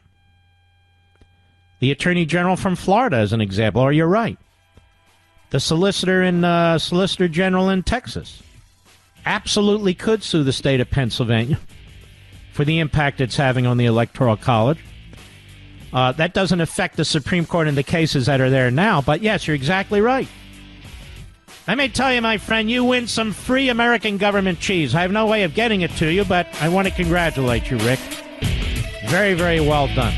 the Attorney General from Florida is an example, or you're right. The Solicitor General in Texas absolutely could sue the state of Pennsylvania for the impact it's having on the Electoral College. That doesn't affect the Supreme Court in the cases that are there now, but yes, you're exactly right. Let me tell you, my friend, you win some free American government cheese. I have no way of getting it to you, but I want to congratulate you, Rick. Very, very well done.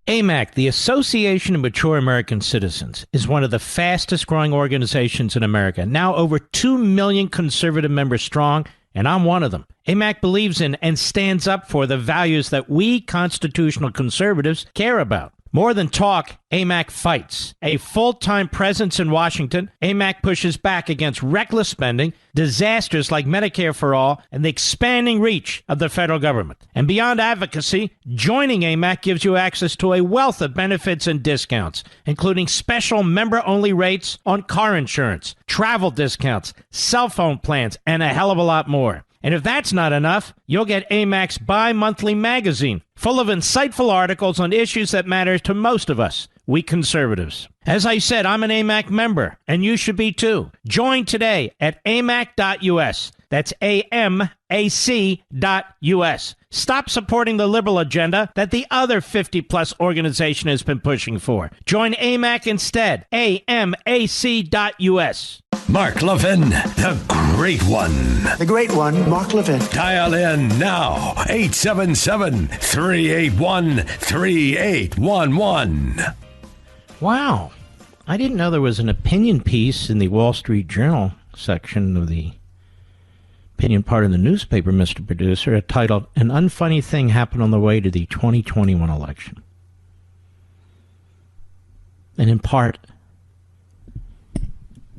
AMAC, the Association of Mature American Citizens, is one of the fastest growing organizations in America. Now over 2 million conservative members strong, and I'm one of them. AMAC believes in and stands up for the values that we constitutional conservatives care about. More than talk, AMAC fights. A full-time presence in Washington, AMAC pushes back against reckless spending, disasters like Medicare for All, and the expanding reach of the federal government. And beyond advocacy, joining AMAC gives you access to a wealth of benefits and discounts, including special member-only rates on car insurance, travel discounts, cell phone plans, and a hell of a lot more. And if that's not enough, you'll get AMAC's bi-monthly magazine, full of insightful articles on issues that matter to most of us, we conservatives. As I said, I'm an AMAC member, and you should be too. Join today at amac.us. That's AMAC.us. Stop supporting the liberal agenda that the other 50-plus organization has been pushing for. Join AMAC instead. AMAC.us. Mark Levin, the Great One. The Great One, Mark Levin. Dial in now, 877-381-3811. Wow. I didn't know there was an opinion piece in the Wall Street Journal section of the opinion part of the newspaper, Mr. Producer, titled, An Unfunny Thing Happened on the Way to the 2021 Election. And in part,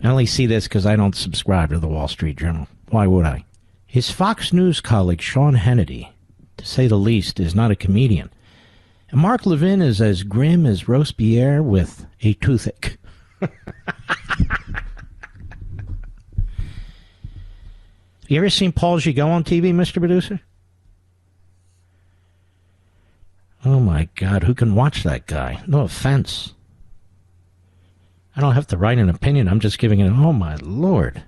I only see this because I don't subscribe to the Wall Street Journal. Why would I? His Fox News colleague, Sean Hannity, to say the least, is not a comedian. And Mark Levin is as grim as Robespierre with a toothache. You ever seen Paul Gigot on TV, Mr. Producer? Oh, my God. Who can watch that guy? No offense. I don't have to write an opinion. I'm just giving it. Oh, my Lord.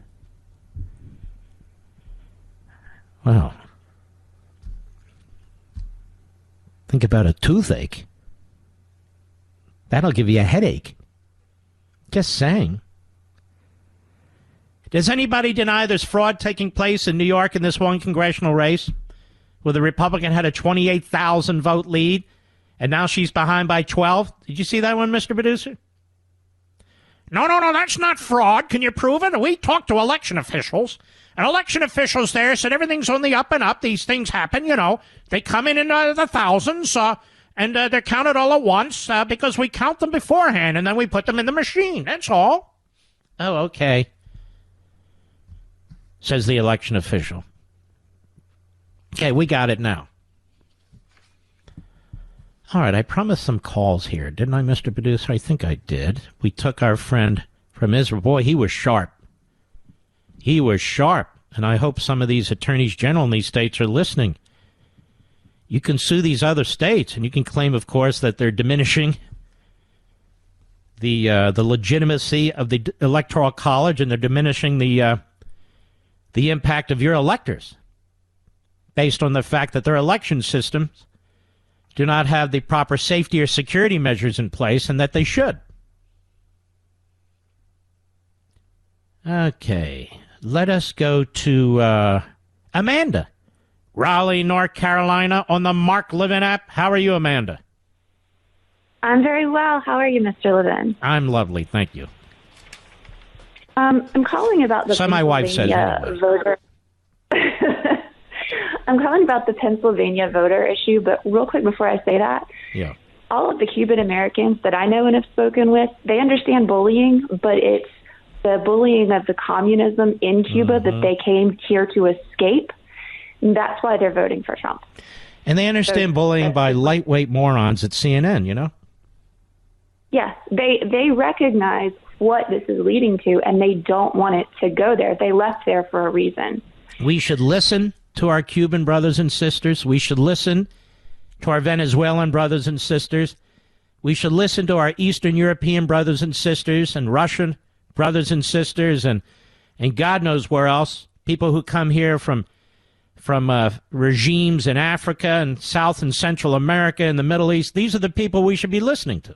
Wow. Think about a toothache. That'll give you a headache. Just saying. Does anybody deny there's fraud taking place in New York in this one congressional race where the Republican had a 28,000 vote lead and now she's behind by 12? Did you see that one, Mr. Producer? No, that's not fraud. Can you prove it? We talked to election officials, and election officials there said everything's on the up and up. These things happen, you know. They come in the thousands, and they're counted all at once because we count them beforehand, and then we put them in the machine. That's all. Oh, okay, says the election official. Okay, we got it now. All right, I promised some calls here, didn't I, Mr. Producer? I think I did. We took our friend from Israel. Boy, he was sharp. He was sharp, and I hope some of these attorneys general in these states are listening. You can sue these other states, and you can claim, of course, that they're diminishing the legitimacy of the Electoral College, and they're diminishing the impact of your electors based on the fact that their election systems do not have the proper safety or security measures in place, and that they should. Okay, let us go to Amanda, Raleigh, North Carolina, on the Mark Levin app. How are you, Amanda? I'm very well. How are you, Mr. Levin? I'm lovely, thank you. I'm calling about the so my wife says voter. I'm calling about the Pennsylvania voter issue, but real quick before I say that, Yeah. all of the Cuban Americans that I know and have spoken with, they understand bullying, but it's the bullying of the communism in Cuba that they came here to escape. And that's why they're voting for Trump. And they understand bullying by lightweight morons at CNN, you know? Yes, they recognize what this is leading to, and they don't want it to go there. They left there for a reason. We should listen to our Cuban brothers and sisters. We should listen to our Venezuelan brothers and sisters. We should listen to our Eastern European brothers and sisters and Russian brothers and sisters and God knows where else. People who come here from regimes in Africa and South and Central America and the Middle East. These are the people we should be listening to.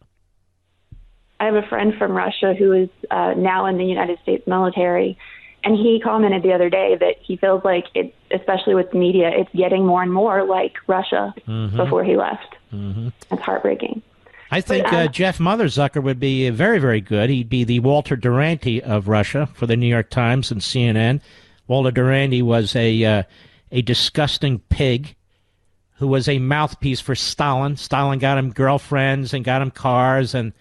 I have a friend from Russia who is now in the United States military, and he commented the other day that he feels like, it, especially with the media, it's getting more and more like Russia before he left. It's heartbreaking. I think Jeff Zucker would be very, very good. He'd be the Walter Duranty of Russia for the New York Times and CNN. Walter Duranty was a disgusting pig who was a mouthpiece for Stalin. Stalin got him girlfriends and got him cars and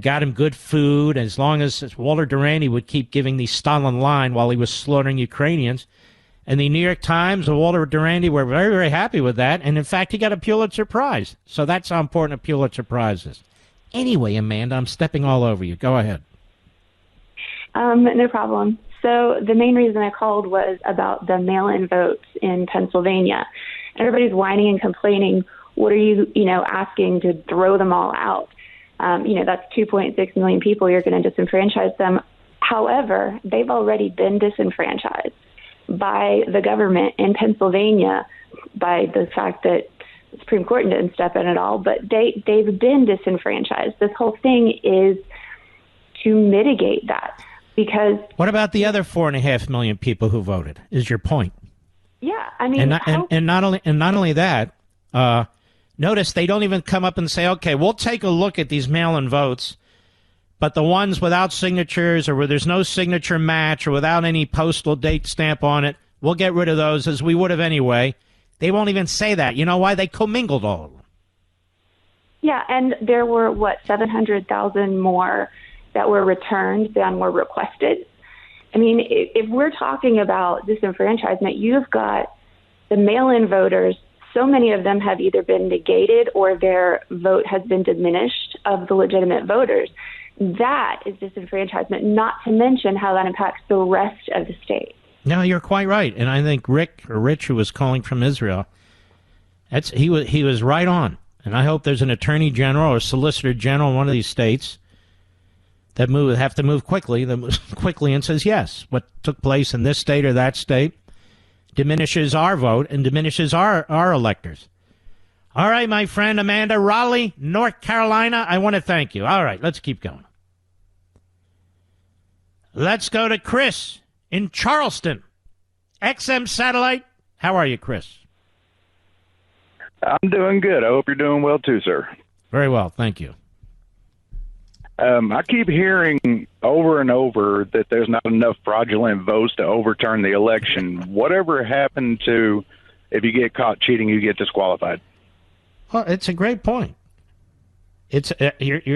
got him good food. As long as Walter Duranty would keep giving the Stalin line while he was slaughtering Ukrainians. And the New York Times and Walter Duranty were very, very happy with that. And, in fact, he got a Pulitzer Prize. So that's how important a Pulitzer Prize is. Anyway, Amanda, I'm stepping all over you. Go ahead. No problem. So the main reason I called was about the mail-in votes in Pennsylvania. Everybody's whining and complaining. What are you, asking to throw them all out? That's 2.6 million people. You're going to disenfranchise them. However, they've already been disenfranchised by the government in Pennsylvania by the fact that the Supreme Court didn't step in at all, but they've been disenfranchised. This whole thing is to mitigate that. Because what about the other 4.5 million people who voted? Is your point? Yeah, I mean, and not only that. Notice they don't even come up and say, "Okay, we'll take a look at these mail-in votes, but the ones without signatures or where there's no signature match or without any postal date stamp on it, we'll get rid of those as we would have anyway." They won't even say that. You know why? They commingled all of them. Yeah, and there were 700,000 more that were returned than were requested. I mean, if we're talking about disenfranchisement, you've got the mail-in voters. So many of them have either been negated or their vote has been diminished of the legitimate voters. That is disenfranchisement, not to mention how that impacts the rest of the state. No, you're quite right. And I think Rich, who was calling from Israel, he was right on. And I hope there's an attorney general or solicitor general in one of these states that have to move quickly and says, yes, what took place in this state or that state diminishes our vote and diminishes our electors. All right, my friend Amanda, Raleigh, North Carolina, I want to thank you. All right, let's keep going. Let's go to Chris in Charleston. XM Satellite. How are you, Chris? I'm doing good. I hope you're doing well, too, sir. Very well, thank you. I keep hearing over and over that there's not enough fraudulent votes to overturn the election. Whatever happened to if you get caught cheating, you get disqualified? Well, it's a great point. It's are you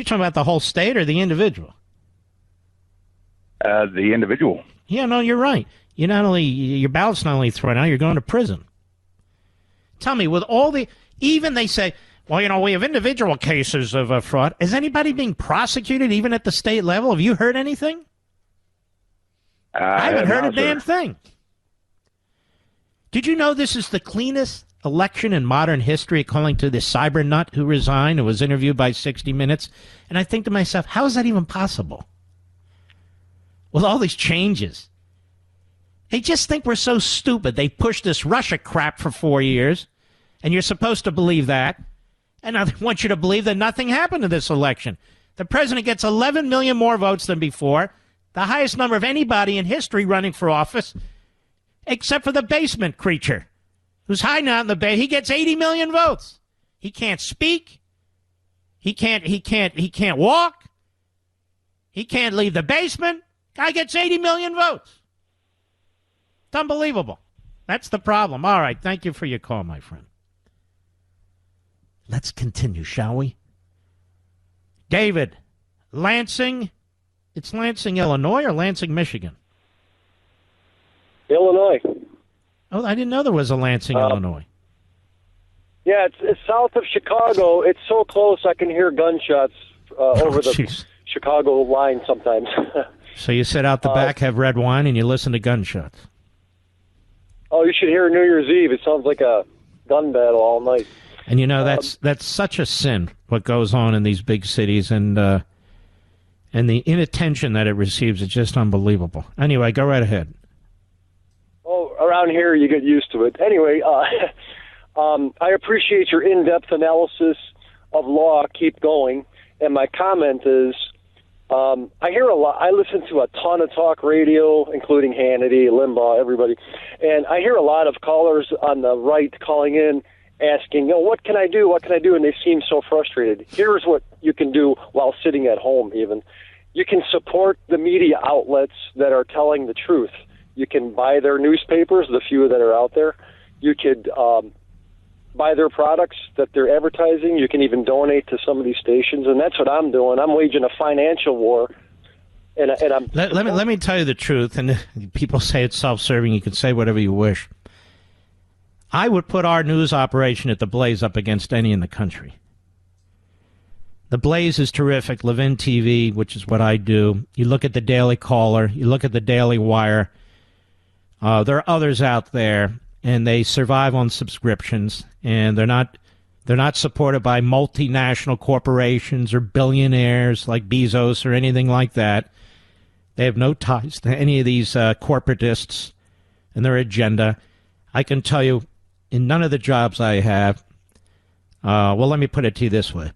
talking about the whole state or the individual? The individual. Yeah, no, you're right. Your ballot's not only thrown out, you're going to prison. Tell me, with all even they say, well, we have individual cases of fraud. Is anybody being prosecuted even at the state level? Have you heard anything? I haven't heard a damn thing. Did you know this is the cleanest election in modern history, according to the cyber nut who resigned and was interviewed by 60 Minutes? And I think to myself, how is that even possible? With all these changes. They just think we're so stupid. They pushed this Russia crap for 4 years, and you're supposed to believe that. And I want you to believe that nothing happened to this election. The president gets 11 million more votes than before, the highest number of anybody in history running for office, except for the basement creature who's hiding out in the bay. He gets 80 million votes. He can't speak. He can't walk. He can't leave the basement. Guy gets 80 million votes. It's unbelievable. That's the problem. All right. Thank you for your call, my friend. Let's continue, shall we? David, Lansing. It's Lansing, Illinois, or Lansing, Michigan? Illinois. Oh, I didn't know there was a Lansing, Illinois. Yeah, it's south of Chicago. It's so close I can hear gunshots over the Chicago line sometimes. So you sit out the back, have red wine, and you listen to gunshots. Oh, you should hear New Year's Eve. It sounds like a gun battle all night. And you know that's such a sin. What goes on in these big cities, and the inattention that it receives is just unbelievable. Anyway, go right ahead. Oh, around here you get used to it. Anyway, I appreciate your in-depth analysis of law. Keep going. And my comment is, I hear a lot. I listen to a ton of talk radio, including Hannity, Limbaugh, everybody, and I hear a lot of callers on the right calling in, asking, what can I do? What can I do? And they seem so frustrated. Here's what you can do while sitting at home. Even you can support the media outlets that are telling the truth. You can buy their newspapers, the few that are out there. You could buy their products that they're advertising. You can even donate to some of these stations, and that's what I'm doing. I'm waging a financial war. And I'm let me tell you the truth. And people say it's self-serving. You can say whatever you wish. I would put our news operation at the Blaze up against any in the country. The Blaze is terrific. Levin TV, which is what I do. You look at the Daily Caller. You look at the Daily Wire. There are others out there, and they survive on subscriptions, and they're not supported by multinational corporations or billionaires like Bezos or anything like that. They have no ties to any of these corporatists and their agenda. I can tell you, in none of the jobs I have, well, let me put it to you this way.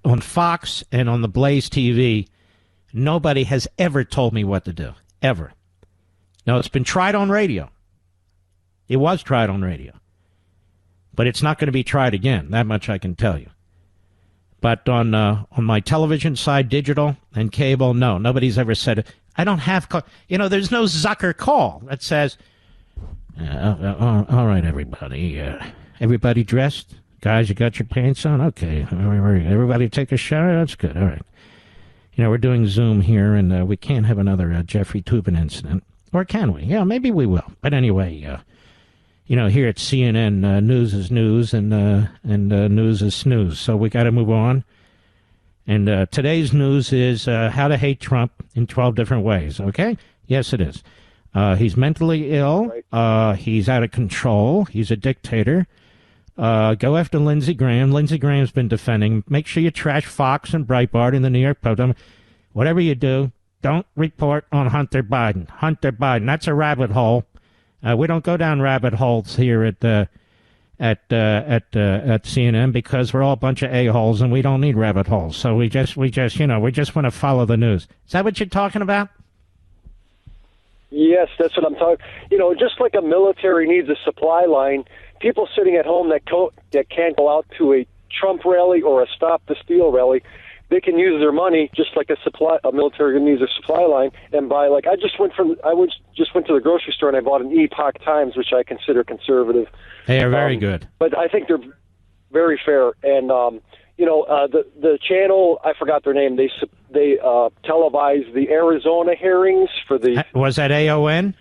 On Fox and on the Blaze TV, nobody has ever told me what to do, ever. Now, it's been tried on radio. It was tried on radio. But it's not going to be tried again. That much I can tell you. But on my television side, digital and cable, no. Nobody's ever said it. I don't have... there's no Zucker call that says, all right, everybody. Everybody dressed? Guys, you got your pants on? Okay. Everybody take a shower? That's good. All right. We're doing Zoom here, and we can't have another Jeffrey Toobin incident. Or can we? Yeah, maybe we will. But anyway, here at CNN, news is news, and news is snooze. So we got to move on. And today's news is how to hate Trump in 12 different ways, okay? Yes, it is. He's mentally ill. He's out of control. He's a dictator. Go after Lindsey Graham. Lindsey Graham's been defending. Make sure you trash Fox and Breitbart and the New York Post. Whatever you do, don't report on Hunter Biden. Hunter Biden, that's a rabbit hole. We don't go down rabbit holes here at CNN because we're all a bunch of a-holes and we don't need rabbit holes. So we just want to follow the news. Is that what you're talking about? Yes, that's what I'm talking. Just like a military needs a supply line, people sitting at home that can't go out to a Trump rally or a Stop the Steal rally, they can use their money just like a military needs a supply line and buy. Like I just went to the grocery store and I bought an Epoch Times, which I consider conservative. They are very good, but I think they're very fair. And the channel, I forgot their name. They televised the Arizona hearings for the. Was that AON?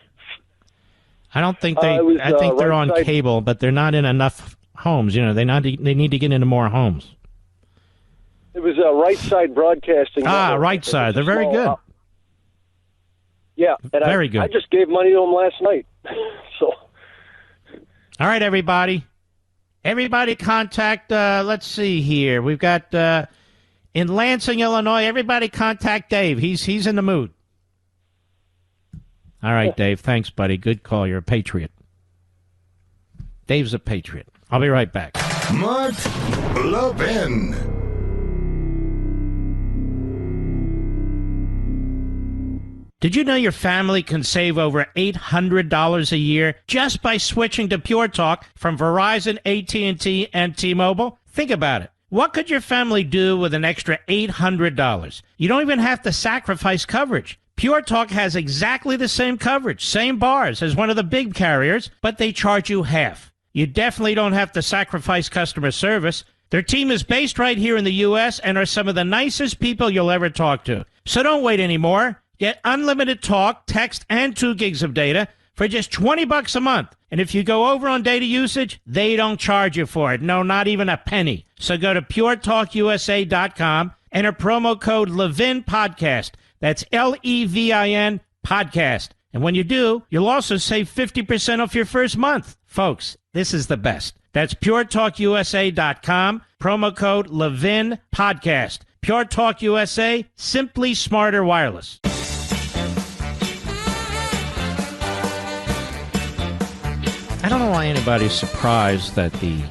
I don't think they. I think they're on cable, but they're not in enough homes. They need to get into more homes. It was Right Side Broadcasting. Right Side. They're very good. Yeah, and very good. I just gave money to them last night. So. All right, everybody. Everybody contact, let's see here. We've got, in Lansing, Illinois, everybody contact Dave. He's in the mood. All right, Dave. Thanks, buddy. Good call. You're a patriot. Dave's a patriot. I'll be right back. Mark Levin. Did you know your family can save over $800 a year just by switching to Pure Talk from Verizon, AT&T, and T-Mobile? Think about it. What could your family do with an extra $800? You don't even have to sacrifice coverage. Pure Talk has exactly the same coverage, same bars as one of the big carriers, but they charge you half. You definitely don't have to sacrifice customer service. Their team is based right here in the U.S. and are some of the nicest people you'll ever talk to. So don't wait anymore. Get unlimited talk, text, and 2 gigs of data for just $20 a month. And if you go over on data usage, they don't charge you for it. No, not even a penny. So go to puretalkusa.com, enter promo code Levin Podcast. That's Levin Podcast. And when you do, you'll also save 50% off your first month. Folks, this is the best. That's puretalkusa.com, promo code Levin Podcast. Pure Talk USA, simply smarter wireless. I don't know why anybody's surprised that the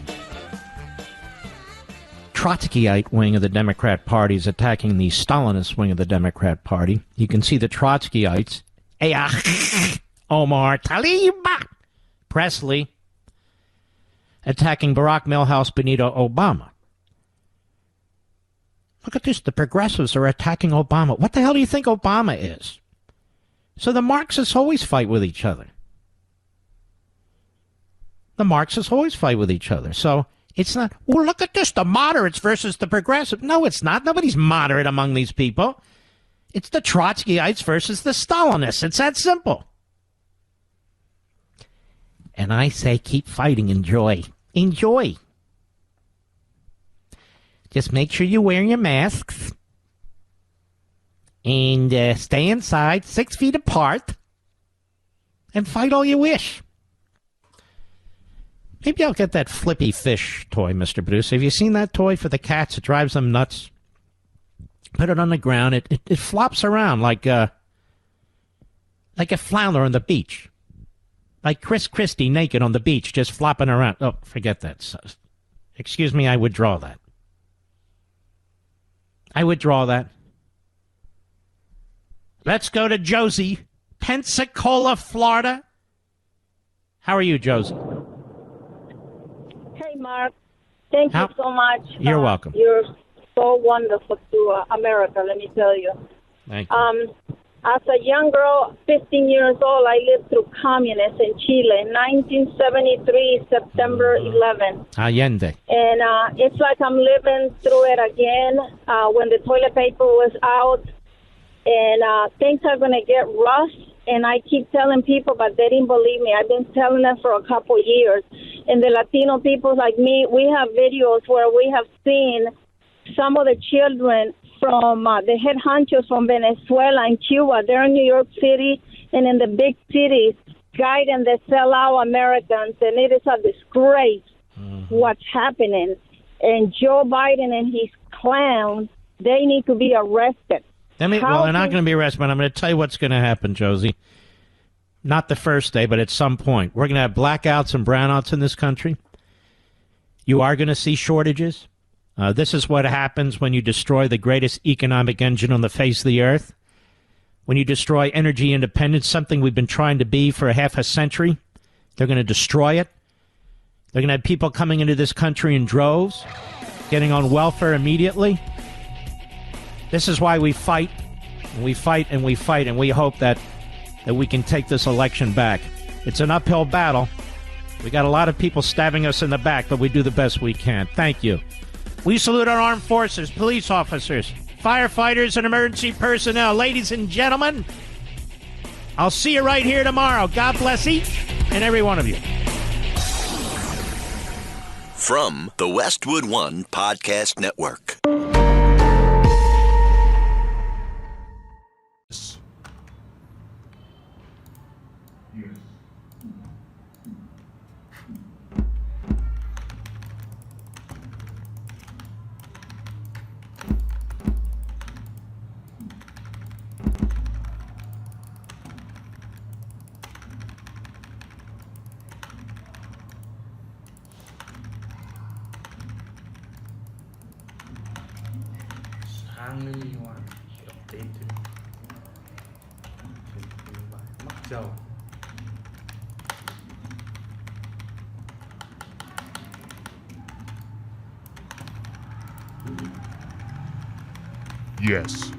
Trotskyite wing of the Democrat Party is attacking the Stalinist wing of the Democrat Party. You can see the Trotskyites, Omar Taliba Presley, attacking Barack Milhouse Benito Obama. Look at this. The progressives are attacking Obama. What the hell do you think Obama is? So the Marxists always fight with each other. The Marxists always fight with each other. So it's not, well, look at this, the moderates versus the progressives. No, it's not. Nobody's moderate among these people. It's the Trotskyites versus the Stalinists. It's that simple. And I say keep fighting. Enjoy. Enjoy. Just make sure you're wearing your masks. And stay inside 6 feet apart. And fight all you wish. Maybe I'll get that Flippy Fish toy, Mr. Producer. Have you seen that toy for the cats? It drives them nuts. Put it on the ground. It flops around like a flounder on the beach. Like Chris Christie naked on the beach, just flopping around. Oh, forget that. Excuse me, I withdraw that. I withdraw that. Let's go to Josie, Pensacola, Florida. How are you, Josie? Hey, Mark. Thank you so much. You're welcome. You're so wonderful to America, let me tell you. Thank you. As a young girl, 15 years old, I lived through communists in Chile, 1973, September 11. Allende. And it's like I'm living through it again when the toilet paper was out. And things are going to get rough. And I keep telling people, but they didn't believe me. I've been telling them for a couple of years. And the Latino people like me, we have videos where we have seen some of the children from the head honchos from Venezuela and Cuba. They're in New York City and in the big cities guiding the sellout Americans. And it is a disgrace what's happening. And Joe Biden and his clown, they need to be arrested. Well, they're not going to be arrested, but I'm going to tell you what's going to happen, Josie. Not the first day, but at some point. We're going to have blackouts and brownouts in this country. You are going to see shortages. This is what happens when you destroy the greatest economic engine on the face of the earth. When you destroy energy independence, something we've been trying to be for half a century. They're going to destroy it. They're going to have people coming into this country in droves, getting on welfare immediately. This is why we fight, and we fight, and we fight, and we hope that we can take this election back. It's an uphill battle. We got a lot of people stabbing us in the back, but we do the best we can. Thank you. We salute our armed forces, police officers, firefighters, and emergency personnel. Ladies and gentlemen, I'll see you right here tomorrow. God bless each and every one of you. From the Westwood One Podcast Network. Yes.